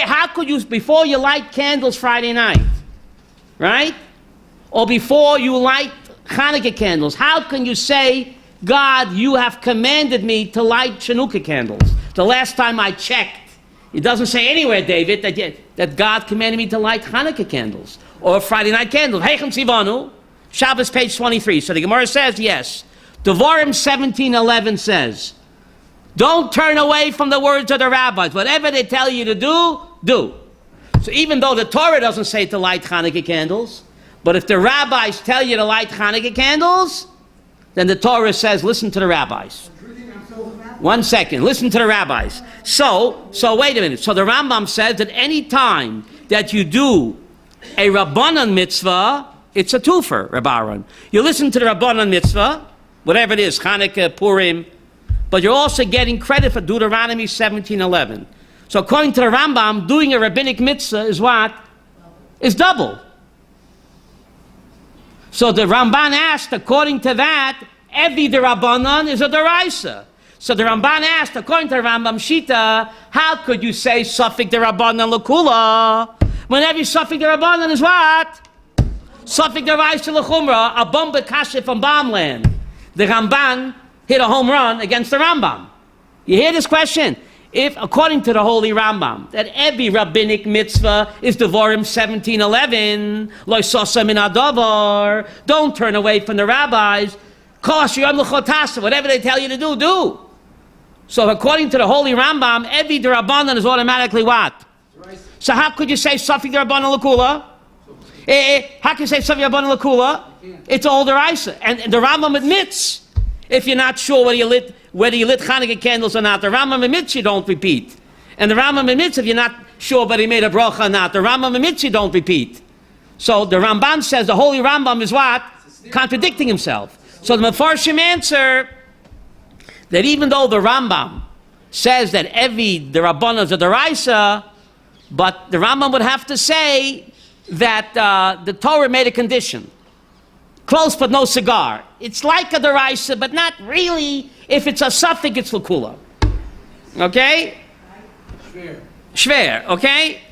Speaker 1: How could you, before you light candles Friday night, right? Or before you light Hanukkah candles, how can you say, God, you have commanded me to light Chanukah candles? The last time I checked, it doesn't say anywhere, David, that God commanded me to light Hanukkah candles or Friday night candles. Heichem tzivanu, Shabbos, page 23. So the Gemara says, yes. Devarim 17:11 says, don't turn away from the words of the rabbis. Whatever they tell you to do, do. So even though the Torah doesn't say to light Hanukkah candles, but if the rabbis tell you to light Hanukkah candles, then the Torah says, listen to the rabbis. 1 second, listen to the rabbis. So wait a minute. So the Rambam says that any time that you do a Rabbanan mitzvah, it's a twofer, Rabbi Aaron. You listen to the Rabbanan mitzvah, whatever it is, Hanukkah, Purim, but you're also getting credit for Deuteronomy 17:11. So according to the Rambam, doing a rabbinic mitzvah is what? Is double. So the Ramban asked, according to that, every Rabbanan is a Deraisa. So the Ramban asked, according to the Rambam Shita, how could you say Safik Derabanan Lakula when every Safik Derabanan is what? Safik Deraisa Lachumra, a bomba kasha from Bomland. The Ramban hit a home run against the Rambam. You hear this question? If, according to the Holy Rambam, that every rabbinic mitzvah is Devarim 17:11, Lo sosa min hadavar, don't turn away from the rabbis, Kosh yom l'chotasa, whatever they tell you to do, do. So according to the Holy Rambam, every Derabanan is automatically what? So how could you say Safik Derabanan Lakula? How can you say Safik Derabanan Lakula? It's all Deraisa. And the Rambam admits, if you're not sure whether you lit Hanukkah candles or not, the Rambam admits you don't repeat. And the Rambam admits if you're not sure whether he made a bracha or not, the Rambam admits you don't repeat. So the Ramban says the Holy Rambam is what? Contradicting himself. So the Mefarshim answer that even though the Rambam says that the Rabbanan is a Deraisa, but the Rambam would have to say that the Torah made a condition. Close but no cigar. It's like a Deraisa, but not really. If it's a Safik, it's Lakula. Okay? Shver, okay?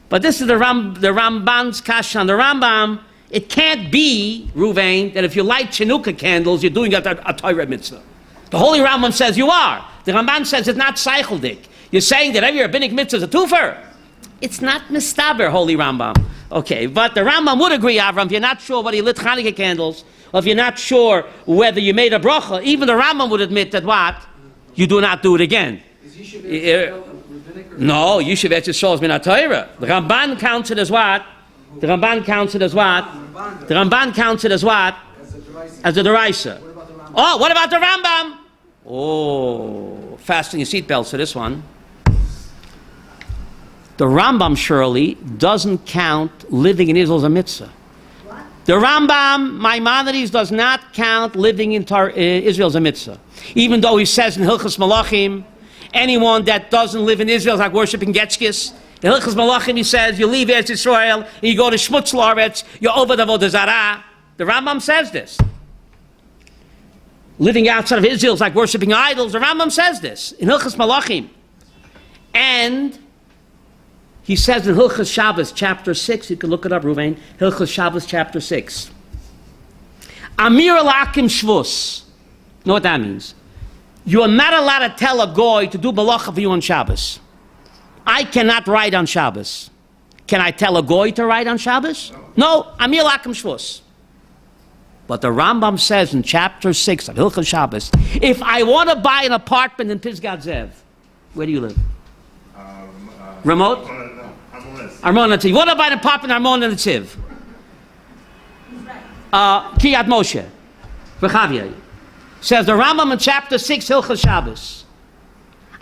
Speaker 1: But this is the Ramban's kasha on the Rambam. It can't be, Ruvain, that if you light Chanukah candles, you're doing a Torah mitzvah. The Holy Rambam says you are. The Ramban says it's not Seicheldik. You're saying that every rabbinic mitzvah is a twofer. It's not mistaber, Holy Rambam. Okay, but the Rambam would agree, Avram, if you're not sure whether you lit Hanukkah candles, or if you're not sure whether you made a bracha, even the Rambam would admit that what? You do not do it again.
Speaker 5: Is Yishuv rabbinic or
Speaker 1: no, Yishuv Etzisol is min ha-Torah. The Ramban counts it as what? The Ramban counts it as what? The Ramban counts it as what? As a Deraisa. What about the Rambam? Oh, fasten your seatbelts for this one. The Rambam surely doesn't count living in Israel as a mitzvah. The Rambam, Maimonides, does not count living in Israel as a mitzvah. Even though he says in Hilchos Malachim, anyone that doesn't live in Israel is like worshiping Getchkis. In Hilchos Malachim he says, you leave Eretz Israel and you go to Shmutz La'aretz, you're over the Avodah Zarah. The Rambam says this. Living outside of Israel is like worshiping idols. The Rambam says this in Hilchos Malachim. And he says in Hilchos Shabbos, chapter 6, you can look it up, Ruvain, Hilchos Shabbos, chapter 6. Amir Lakim Shvus. Know what that means? You are not allowed to tell a goy to do malacha for you on Shabbos. I cannot write on Shabbos. Can I tell a goy to write on Shabbos? No, Amir Lakim Shvus. But the Rambam says in chapter 6 of Hilchos Shabbos, if I want to buy an apartment in Pisgat Zev, where do you live? Remote? Armon Netziv. You want to buy an apartment in Armon Netziv? Kiryat Moshe. Rechavia. Says the Rambam in chapter 6, Hilchos Shabbos.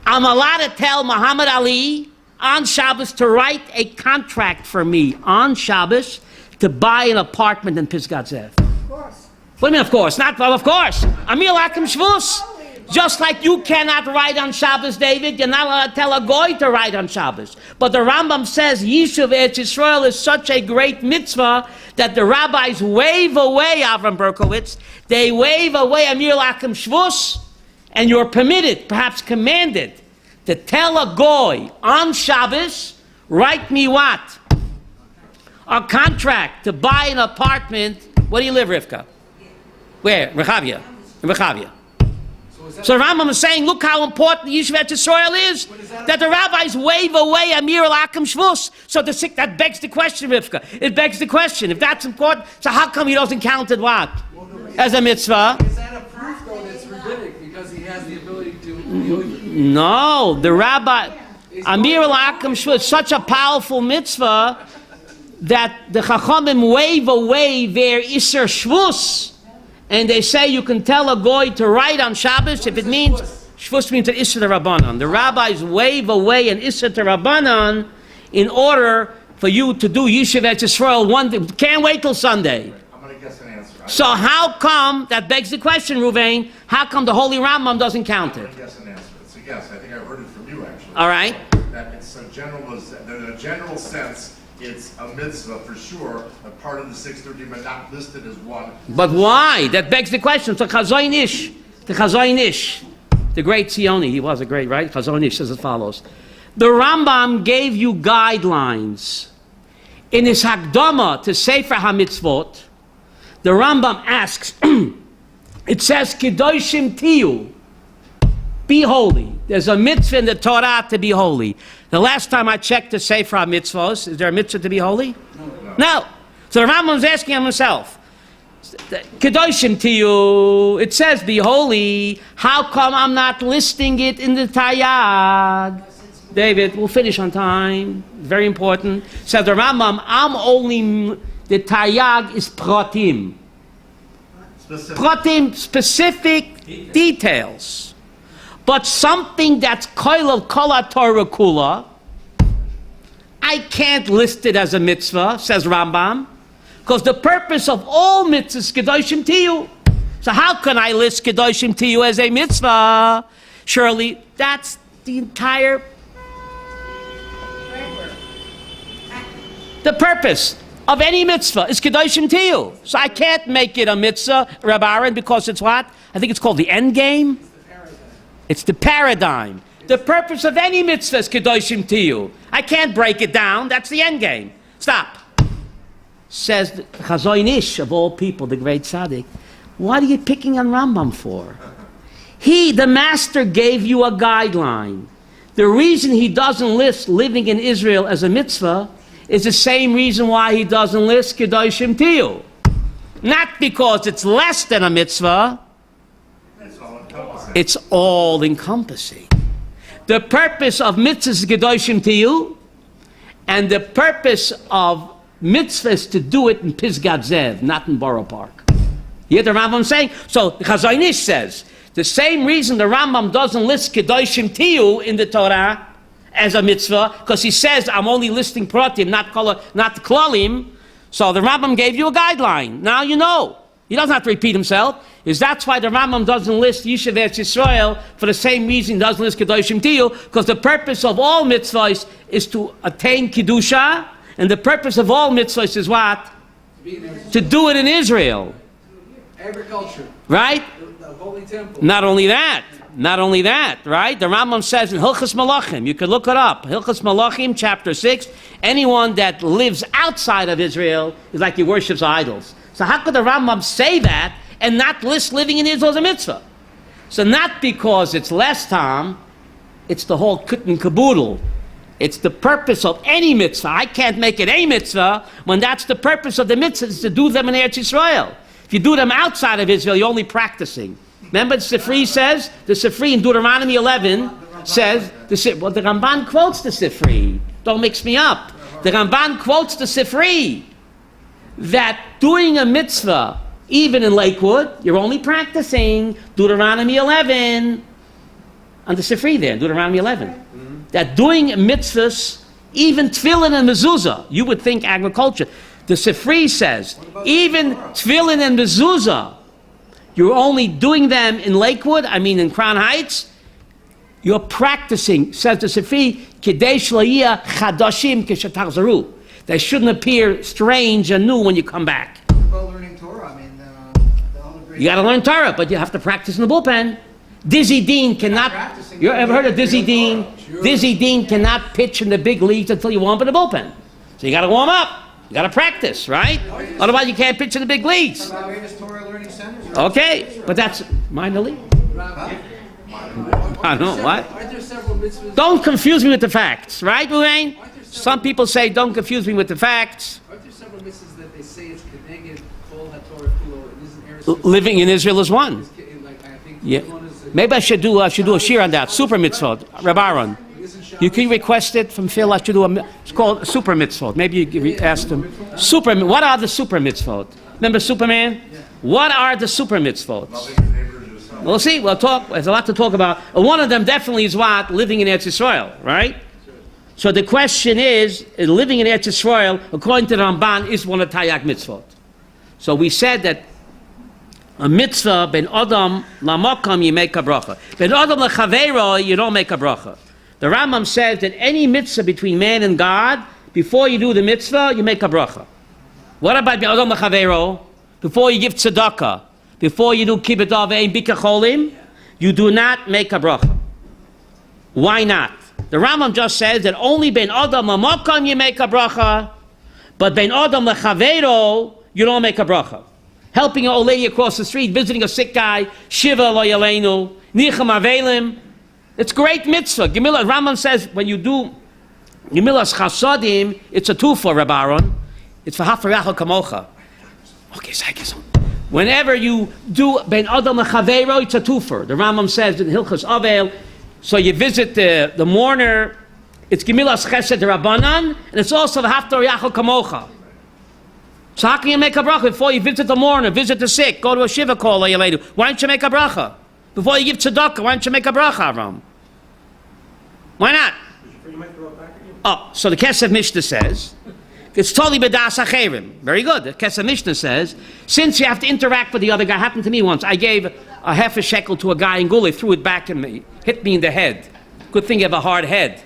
Speaker 1: I'm allowed to tell Muhammad Ali on Shabbos to write a contract for me on Shabbos to buy an apartment in Pisgat Zev.
Speaker 3: Of course.
Speaker 1: What do you mean, of course? Not, well, of course. Amir Lakim Shvus. Just like you cannot write on Shabbos, David, you're not allowed to tell a goy to write on Shabbos. But the Rambam says Yishuv Eretz Yisrael is such a great mitzvah that the rabbis wave away Avram Berkowitz. They wave away Amir Lakim Shvus, and you're permitted, perhaps commanded, to tell a goy on Shabbos, write me what? A contract to buy an apartment. Where do you live, Rivka? Where? Rechavia. In Rechavia. So Rambam is saying, look how important the Yishuv Eretz Yisrael is, that the rabbis wave away Amir Lakim Shvus. So that begs the question, Rivka. It begs the question, if that's important, so how come he doesn't count it what? As a mitzvah?
Speaker 5: Is that a proof, though, that's rabbinic, because he has the ability to...
Speaker 1: No, the rabbi, Amir Lakim Shvus, such a powerful mitzvah that the Chachamim wave away their Isser Shvus. And they say you can tell a goy to write on Shabbos if it means, Shvus means an Issa to Rabbanan. The rabbis wave away an Issa to Rabbanan in order for you to do Yishuv Eretz Yisrael one day. Can't wait till Sunday.
Speaker 4: I'm going to guess an answer.
Speaker 1: So how come, that begs the question, Ruvain, how come the Holy Rambam doesn't count
Speaker 4: I'm
Speaker 1: it?
Speaker 4: going to guess an answer. It's a guess. I think I heard it from you, actually.
Speaker 1: All right.
Speaker 4: That it's a general, in a general sense, it's a mitzvah for sure, a part of the 630, but not listed as one.
Speaker 1: But why? That begs the question. So Chazoin Ish, the great Tzioni, he was a great, right? Chazoin Ish says as follows. The Rambam gave you guidelines. In his Hakdama to Sefer HaMitzvot, the Rambam asks, it says, Kedoshim Tiyu, be holy. There's a mitzvah in the Torah to be holy. The last time I checked the Sefer HaMitzvos, is there a mitzvah to be holy? No. So the Rambam's asking himself, Kedoshim Tiyu, it says be holy. How come I'm not listing it in the Taryag? David, we'll finish on time. Very important. Says the Rambam, the Taryag is pratim. Pratim, specific details. But something that's koil kol Torah kula, I can't list it as a mitzvah, says Rambam, because the purpose of all mitzvahs is kedoshim tiyu. So how can I list kedoshim tiyu as a mitzvah? Surely that's the entire. The purpose of any mitzvah is kedoshim tiyu. So I can't make it a mitzvah, Rabbi Aaron, because it's what? I think it's called the end game. It's the paradigm. The purpose of any mitzvah is kedoshim tiyu. I can't break it down. That's the end game. Stop. Says Chazoin Ish, of all people, the great tzaddik. What are you picking on Rambam for? He, the master, gave you a guideline. The reason he doesn't list living in Israel as a mitzvah is the same reason why he doesn't list kedoshim tiyu. Not because it's less than a mitzvah. It's all encompassing. The purpose of mitzvahs is kedoshim tiyu, and the purpose of mitzvah is to do it in Pisgat Zev, not in Borough Park. You hear the Rambam saying? So the Chazoin Ish says the same reason the Rambam doesn't list kedoshim tiyu in the Torah as a mitzvah, because he says I'm only listing pratim, not klalim. So the Rambam gave you a guideline. Now you know. He doesn't have to repeat himself. That's why the Rambam doesn't list Yishuv Eretz Yisrael for the same reason he doesn't list Kedoshim Tiyu, because the purpose of all mitzvahs is to attain Kedusha, and the purpose of all mitzvahs is what? To do it in Israel.
Speaker 5: Agriculture.
Speaker 1: Right?
Speaker 5: The holy temple.
Speaker 1: Not only that, right? The Rambam says in Hilchos Malachim, you can look it up, Hilchos Malachim, chapter 6, anyone that lives outside of Israel is like he worships idols. So how could the Rambam say that and not list living in Israel as a mitzvah? So not because it's less time, it's the whole kit and caboodle. It's the purpose of any mitzvah. I can't make it a mitzvah when that's the purpose of the mitzvah, is to do them in Eretz Yisrael. If you do them outside of Israel, you're only practicing. Remember, the Sifri says, the Sifri in Deuteronomy 11 says, the Ramban quotes the Sifri. Don't mix me up. The Ramban quotes the Sifri that doing a mitzvah, even in Lakewood, you're only practicing Deuteronomy 11 on the Sifri there, Deuteronomy 11. That doing mitzvahs, even tefillin and mezuzah, you would think agriculture. The Sifri says, even tefillin and mezuzah, you're only doing them in Lakewood, in Crown Heights, you're practicing, says the Sifri, Kidei shlayia chadashim keshetachzaru. They shouldn't appear strange and new when you come back.
Speaker 7: What about learning Torah?
Speaker 1: You got to learn Torah, but you have to practice in the bullpen. Dizzy Dean cannot. You ever heard of Dizzy Dean?
Speaker 5: Sure.
Speaker 1: Dizzy Dean cannot pitch in the big leagues until you warm up in the bullpen. So you got to warm up. You got to practice, right? Otherwise, you can't pitch in the big leagues.
Speaker 7: Torah learning centers?
Speaker 1: Okay, but that's minor league. I don't know what.
Speaker 5: Aren't there several mitzvahs?
Speaker 1: Don't confuse me with the facts, right, Ruvain? Some people say, don't confuse me with the facts.
Speaker 5: Aren't there several mitzvahs that they say it's Kedeged, Kol HaTorah Kulo, and isn't Eretz
Speaker 1: Living in Israel is one.
Speaker 5: Like, I think
Speaker 1: Yeah.
Speaker 5: one is
Speaker 1: Maybe I should do a shir on that. Super mitzvot. Rabbi Aaron. You can request it from Phil. I should do it's called super mitzvot. Maybe you ask them. What are the super mitzvot? Remember Superman? What are the super mitzvot? We'll see. We'll talk. There's a lot to talk about. One of them definitely is what? Living in Eretz Yisrael, right? So the question is living in Eretz Yisrael, according to the Ramban, is one of Taryag mitzvot. So we said that a mitzvah, ben Adam lamakam, you make a bracha. Ben Adam lechaveiro, you don't make a bracha. The Rambam says that any mitzvah between man and God, before you do the mitzvah, you make a bracha. What about ben Adam lechaveiro? Before you give tzedakah, before you do kibbut avei bikacholim, you do not make a bracha. Why not? The Rambam just says that only ben Adam lamakam you make a bracha, but ben Adam lechaveiro you don't make a bracha. Helping an old lady across the street, visiting a sick guy, shiva lo yaleinu, nicham avelim. It's great mitzvah. Gemilah, Rambam says when you do Gemilah's chasadim, it's a tufa, Rabbi Aaron. It's for hafarachal kamocha. Okay, so whenever you do ben adam lechaveiro, it's a tufer. The Rambam says in Hilchos Avel, so you visit the mourner, it's Gemilah's chesed rabbanan, and it's also the hafarachal kamocha. So how can you make a bracha before you visit the mourner, visit the sick, go to a shiva call or you later? Why don't you make a bracha? Before you give tzedakah, why don't you make a bracha, Avram? Why not? Oh, so the Kesef Mishnah says, it's totally bedas acherim. Very good. The Kesef Mishnah says, since you have to interact with the other guy, happened to me once. I gave a half a shekel to a guy in Gully, threw it back at me, hit me in the head. Good thing you have a hard head.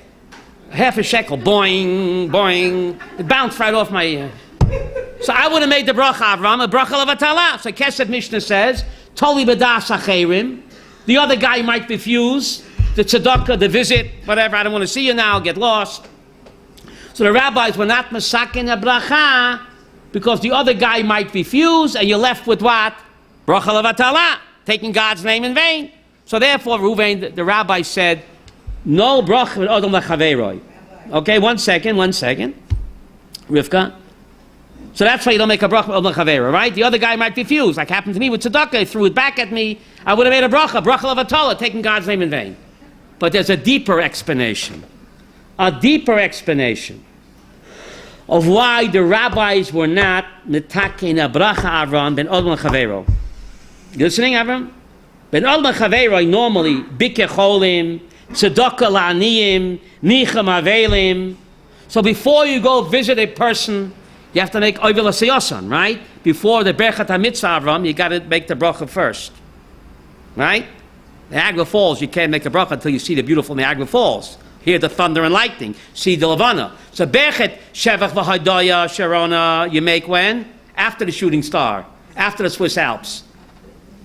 Speaker 1: Half a shekel, boing, boing. It bounced right off my... So I would have made the bracha, Avram, a bracha levatala. So Kesef Mishnah says, totally bedas acherim. The other guy might refuse the tzedakah, the visit, whatever. I don't want to see you now. Get lost. So the rabbis were not masakin a bracha because the other guy might refuse, and you're left with what? Bracha levatala, taking God's name in vain. So therefore, Reuven, the rabbi said, no bracha with adam lechaveiroi. Okay, one second. Rivka. So that's why you don't make a bracha with chavera, right? The other guy might refuse, like happened to me with tzedakah. He threw it back at me. I would have made a bracha levatala, taking God's name in vain. But there's a deeper explanation of why the rabbis were not mitakin a bracha Avram ben Adam Chavero. You listening, Avram? Ben Adam Chavero normally bikecholim, tzedakah la'aniyim, nicham avelim. So before you go visit a person, you have to make oivil asayosan, right? before the Berchat HaMitzvah, Avram, you got to make the bracha first. Right? Niagara Falls, you can't make a bracha until you see the beautiful Niagara Falls. Hear the thunder and lightning. See the Levana. So Berchat Shevach V'Hadoya Sharona, you make when? After the shooting star. After the Swiss Alps.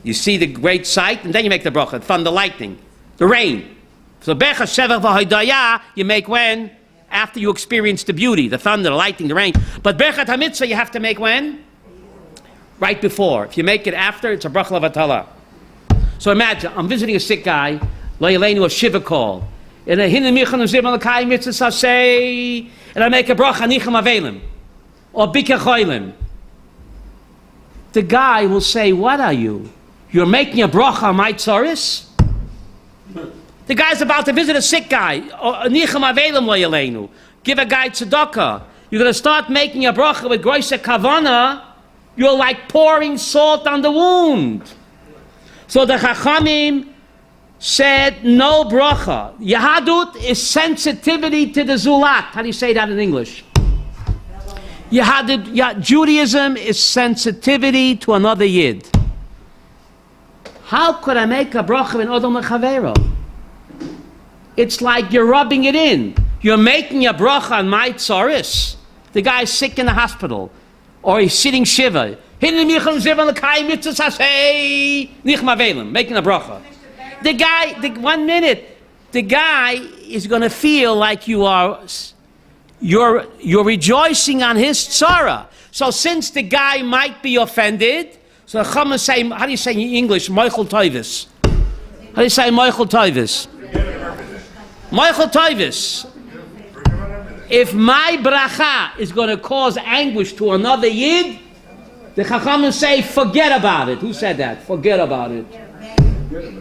Speaker 1: You see the great sight, and then you make the bracha. Thunder, lightning. The rain. So Berchat Shevach V'Hadoya, you make when? After you experience the beauty, the thunder, the lightning, the rain. But Berchat HaMitzvah you have to make when? Right before. If you make it after, it's a bracha levatala. So imagine, I'm visiting a sick guy, lo yaleinu a shiva call, and I make a bracha nichem avelim, or bika choilim. The guy will say, what are you? You're making a bracha on my tzoris? The guy's about to visit a sick guy. Nichem avelim lo yaleinu. Give a guy tzedakah. You're going to start making a bracha with groise kavana. You're like pouring salt on the wound. So the Chachamim said no bracha. Yahadut is sensitivity to the zulat. How do you say that in English? Judaism is sensitivity to another yid. How could I make a bracha in Odom Lechavero? It's like you're rubbing it in. You're making a bracha on my tzoris. The guy's sick in the hospital. Or he's sitting shiva. Making a bracha. The guy, 1 minute, the guy is going to feel like you're rejoicing on his tzara. So since the guy might be offended, so the Chachamim say, how do you say in English, Moichel Toivis? How do you say Moichel Toivis? Moichel Toivis. If my bracha is going to cause anguish to another yid, the Chachamim say, forget about it. Who said that? Forget about it.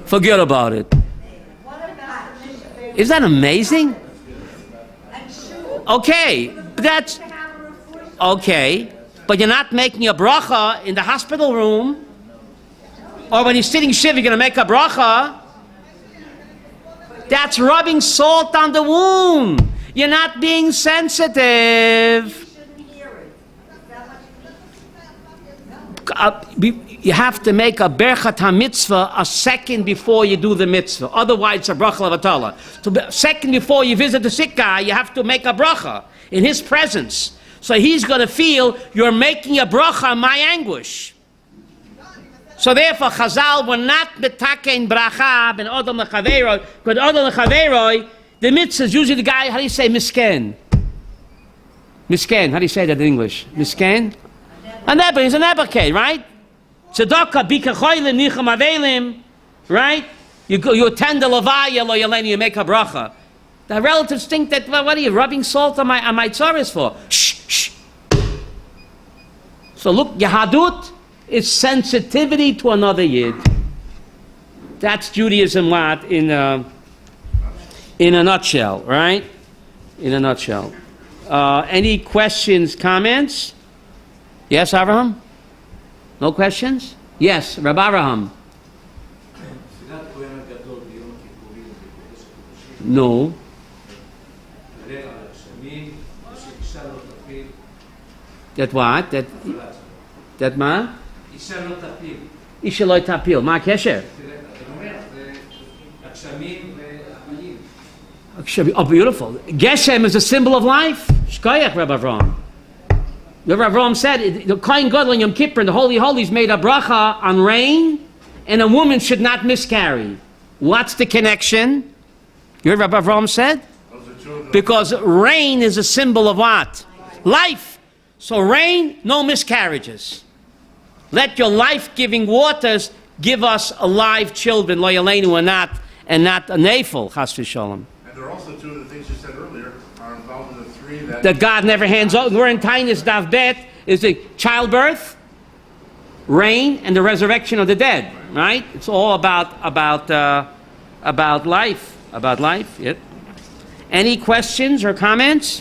Speaker 1: Forget about it. Is that amazing? Okay, that's okay, but you're not making a bracha in the hospital room, or when you're sitting shiva, you're going to make a bracha. That's rubbing salt on the wound. You're not being sensitive. You have to make a berchat ha-mitzvah a second before you do the mitzvah. Otherwise, it's a bracha levatala. So second before you visit the sick guy, you have to make a bracha in his presence. So he's going to feel you're making a bracha on my anguish. So therefore, Chazal were not betakein bracha ben odom lechaveroi, but odom lechaveroi, the mitzvah is usually the guy, how do you say misken? Misken, how do you say that in English? Misken? A neber, he's a neberke, right? Tzedakah, bika choylim, nichem avelim, right? You attend the levaya, lo yaleni, you make a bracha. The relatives think that, well, what are you rubbing salt on my tzaris for? Shh, shh. So look, Yahadut is sensitivity to another yid. That's Judaism, what, in a nutshell, right? In a nutshell. Any questions, comments? Yes, Abraham? No questions? Yes, Rabbi Abraham. No. That what? That ma? Isha lo tapil. Ma kesher? Oh, beautiful. Geshem is a symbol of life. Shkoyach, Rabbi Avraham. Rabbi Avraham said, the Kohen Gadol on Yom Kippur, the Holy Holies made a bracha on rain, and a woman should not miscarry. What's the connection? You heard what Rabbi Avraham said? Because rain is a symbol of what? Life. So rain, no miscarriages. Let your life-giving waters give us alive children, lo yaleinu, and not a nafel, chas v'sholem.
Speaker 4: And there are also two of the things you said earlier are involved in the three that...
Speaker 1: That God never hands over. We're in Tainis Dav Bet, is the childbirth, rain, and the resurrection of the dead, right? It's all about life. About life, yep. Any questions or comments?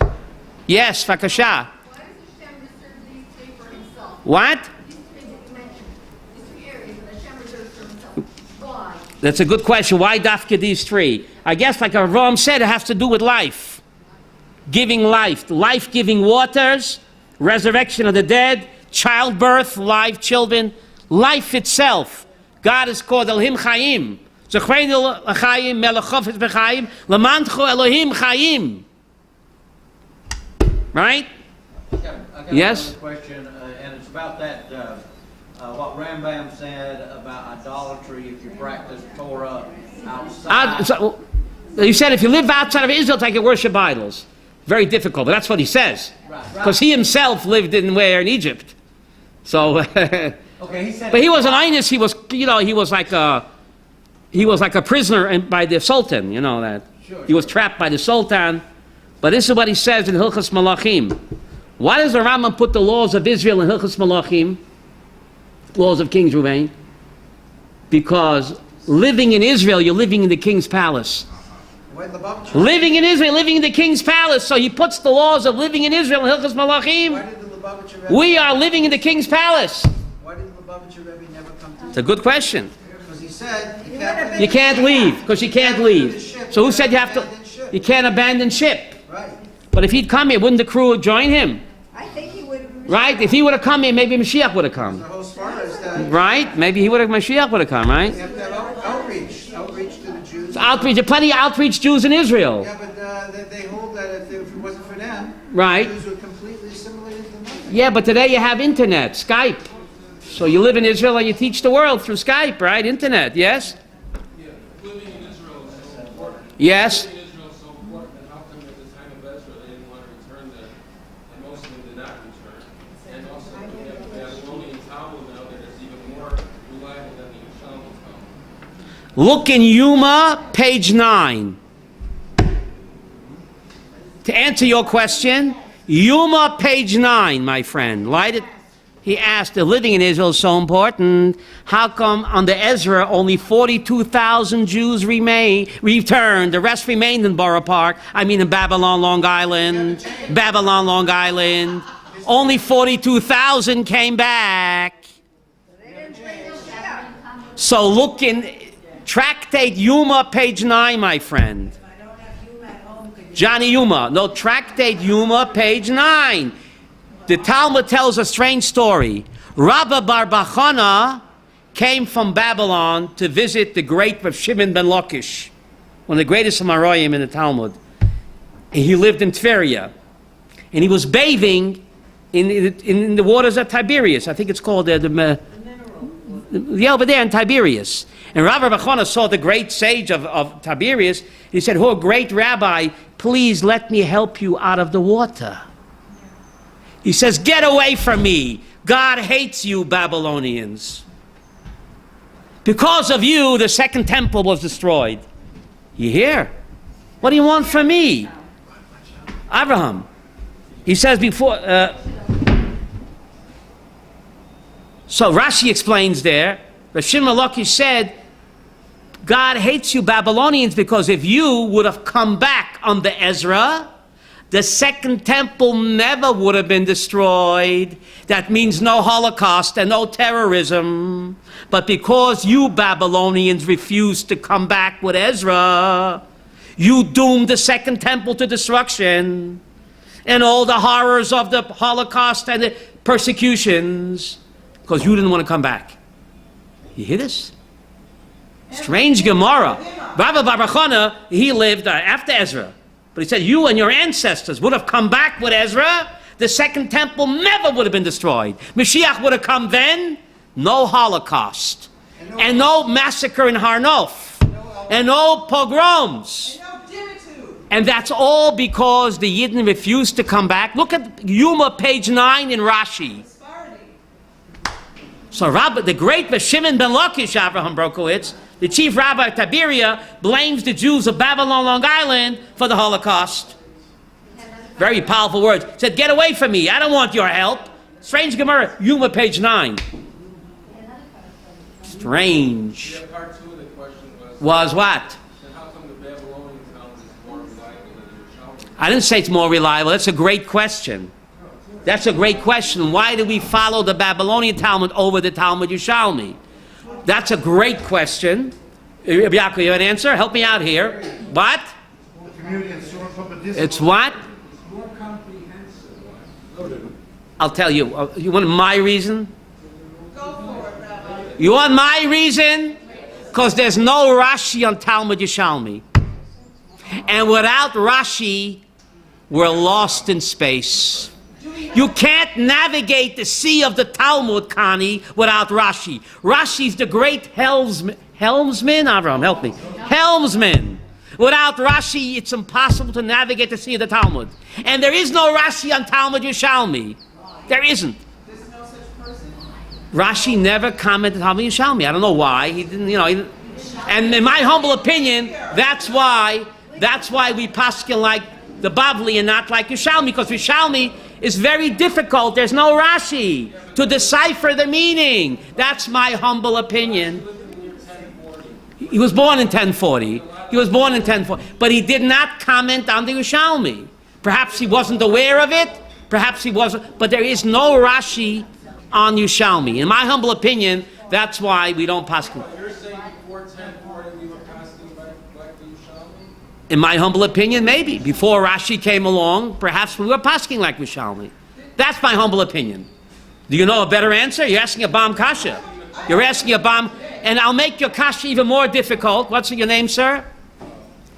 Speaker 1: Yes, Fakasha.
Speaker 2: Why does Hashem reserve these three for himself?
Speaker 1: What?
Speaker 2: These three that you mentioned, these three areas that Hashem reserves for himself. Why?
Speaker 1: That's a good question. Why dafka these three? I guess, like Avraham said, it has to do with life. Giving life. Life-giving waters, resurrection of the dead, childbirth, live children, life itself. God is called Elohim Chaim. Zechreinu L'chaim, Melech Chofetz B'chaim, L'manchu Elohim Chaim. Right?
Speaker 8: I got
Speaker 1: Yes?
Speaker 8: another question, and it's about that, what Rambam said about idolatry if you practice Torah outside.
Speaker 1: He said if you live outside of Israel, I can worship idols. Very difficult, but that's what he says. Because he himself lived in Egypt. So,
Speaker 8: Okay, he said.
Speaker 1: but he was an Einus. He was, he was like a prisoner by the Sultan. You know that.
Speaker 8: Sure,
Speaker 1: He was trapped by the Sultan. But this is what he says in Hilchos Malachim. Why does the Rambam put the laws of Israel in Hilchos Malachim? Laws of Kings, Ruvain? Because living in Israel, you're living in the king's palace.
Speaker 7: When the Lubavitcher-
Speaker 1: Living in Israel, living in the king's palace. So he puts the laws of living in Israel in Hilchos
Speaker 7: Why
Speaker 1: Malachim.
Speaker 7: did the Lubavitcher Rebbe?
Speaker 1: We are living in the king's palace.
Speaker 7: Why did the Lubavitcher Rebbe never come to?
Speaker 1: It's a good question.
Speaker 7: Because he said you
Speaker 1: You can't leave, because you can't leave. So who said you have to? You can't abandon ship.
Speaker 7: Right.
Speaker 1: But if he'd come here, wouldn't the crew join him?
Speaker 3: I think he would have.
Speaker 1: Right? If he would have come here, maybe Mashiach would have
Speaker 7: The
Speaker 1: come.
Speaker 7: whole Sprecher is that
Speaker 1: Right? Maybe Mashiach would have come, right?
Speaker 7: you have to have outreach to the Jews.
Speaker 1: Outreach, there are plenty of outreach Jews in Israel.
Speaker 7: Yeah, but they hold that if it wasn't for them,
Speaker 1: Right?
Speaker 7: Jews would completely assimilate into nothing.
Speaker 1: Yeah, but today you have internet, Skype. So you live in Israel and you teach the world through Skype, right? Internet, yes?
Speaker 9: Yeah, living in Israel is so important.
Speaker 1: Yes?
Speaker 9: Living in Israel is so important, and how come at the time of Ezra they didn't want to return them, and most of them did not return? And also, we have the Babylonian Talmud now that is even more reliable than the Yerushalmi Talmud.
Speaker 1: Look in Yuma, page 9. To answer your question, Yuma, page 9, my friend. Light it. He asked, if living in Israel is so important, how come under Ezra only 42,000 Jews returned? The rest remained in Borough Park. I mean in Babylon, Long Island. Babylon, Long Island. Only 42,000 came back.
Speaker 3: They didn't bring Mashiach.
Speaker 1: So look in Tractate Yuma, page 9, my friend. Johnny Yuma. No, Tractate Yuma, page 9. The Talmud tells a strange story. Rabbi Bar Bachana came from Babylon to visit the great Rav Shimon ben Lakish, one of the greatest Amoraim in the Talmud. And he lived in Tveria. And he was bathing in the waters of Tiberias. I think it's called over there in Tiberias. And Rabbi Bachana saw the great sage of Tiberias. He said, "Oh, great rabbi, please let me help you out of the water." He says, "Get away from me. God hates you, Babylonians. Because of you, the second temple was destroyed." You hear? What do you want from me? Abraham. He says before... So Rashi explains there, Rav Shimon Lakish said, God hates you, Babylonians, because if you would have come back under Ezra, the second temple never would have been destroyed. That means no Holocaust and no terrorism. But because you Babylonians refused to come back with Ezra, you doomed the second temple to destruction and all the horrors of the Holocaust and the persecutions because you didn't want to come back. You hear this? Strange Gemara. Rabbi Bar Bachana, he lived after Ezra. But he said, you and your ancestors would have come back with Ezra, the second temple never would have been destroyed. Mashiach would have come then, no Holocaust, and no massacre in Har Nof, and no pogroms. And that's all because the Yidden refused to come back. Look at Yuma, page 9 in Rashi. So Rabbi, the great Shimon ben Lakish, Avraham Brokowitz, the chief rabbi of Tiberia, blames the Jews of Babylon, Long Island for the Holocaust. Very powerful words. Said, get away from me. I don't want your help. Strange Gemara, Yuma, page 9. Strange.
Speaker 9: Yeah, part two of the question
Speaker 1: Was what?
Speaker 9: then how come the Babylonian Talmud is more reliable than the Yerushalmi?
Speaker 1: I didn't say it's more reliable. That's a great question. That's a great question. Why do we follow the Babylonian Talmud over the Talmud Yerushalmi? That's a great question. Rabbi Yaakov, you have an answer? Help me out here. What?
Speaker 4: Community and Surah Papa
Speaker 1: It's what?
Speaker 5: More comprehensive.
Speaker 1: I'll tell you. You want my reason?
Speaker 2: Go for it, Rabbi.
Speaker 1: You want my reason? Because there's no Rashi on Talmud Yerushalmi. And without Rashi, we're lost in space. You can't navigate the sea of the Talmud, Connie, without Rashi. Rashi's the great helmsman. Avram, help me. Helmsman. Without Rashi, it's impossible to navigate the sea of the Talmud. And there is no Rashi on Talmud Yerushalmi. There isn't.
Speaker 5: There's no such person.
Speaker 1: Rashi never commented on Talmud Yerushalmi. I don't know why. He didn't, and in my humble opinion, that's why we paskin like the Bavli and not like Yerushalmi, because Yerushalmi is very difficult. There's no Rashi to decipher the meaning. That's my humble opinion. He was born in 1040. But he did not comment on the Yerushalmi. Perhaps he wasn't aware of it. Perhaps he wasn't. But there is no Rashi on Yerushalmi. In my humble opinion, that's why we don't paskin.
Speaker 9: You're saying before 1040 we were passing like the Yerushalmi?
Speaker 1: In my humble opinion, maybe. Before Rashi came along, perhaps we were pasking like Yerushalmi. That's my humble opinion. Do you know a better answer? You're asking a Bam Kasha. You're asking a Bam, and I'll make your Kasha even more difficult. What's your name, sir?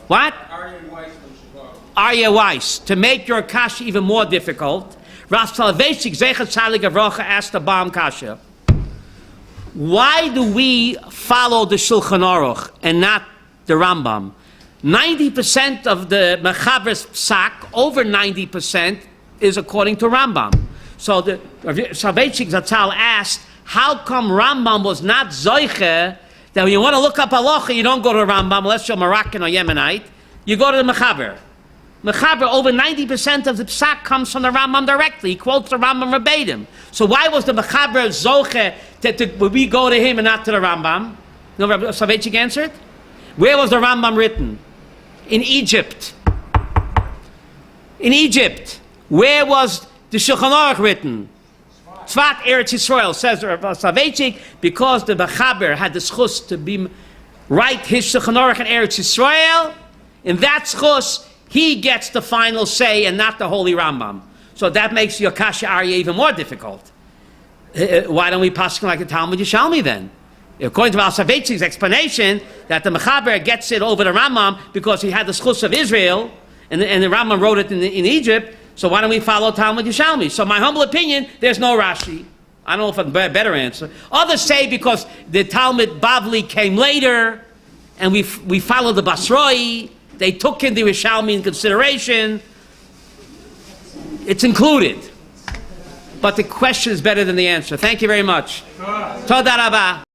Speaker 1: What?
Speaker 9: Arya Weiss from Chicago.
Speaker 1: Arya Weiss. To make your Kasha even more difficult, Rav Soloveitchik Zeichat Tzaddik Avrocha asked the Bam Kasha, why do we follow the Shulchan Aruch and not the Rambam? 90% of the Mechaber's Psak, over 90%, is according to Rambam. So the Soloveitchik Zatzal asked, how come Rambam was not Zoiche, that when you want to look up halacha, you don't go to Rambam unless you're Moroccan or Yemenite, you go to the Mechaber. Mechaber, over 90% of the Psak comes from the Rambam directly. He quotes the Rambam verbatim. So why was the Mechaber Zoche that we go to him and not to the Rambam? You know what Soloveitchik answered? Where was the Rambam written? In Egypt. In Egypt. Where was the Shulchan Aruch written? Tzvat Eretz Yisrael, says Soloveitchik, because the Mechaber had the schus to write his Shulchan Aruch in Eretz Yisrael. In that schus, he gets the final say and not the Holy Rambam. So that makes your Kasha Arya even more difficult. Why don't we paskin like the Talmud Yerushalmi then? According to Al Soloveitchik's explanation, that the Mechaber gets it over the Rambam because he had the schus of Israel, and the Rambam wrote it in Egypt. So why don't we follow Talmud Yerushalmi? So my humble opinion, there's no Rashi. I don't know if a better answer. Others say because the Talmud Bavli came later, and we follow the Basroi. They took in the Yerushalmi in consideration. It's included. But the question is better than the answer. Thank you very much. Toda Rabba.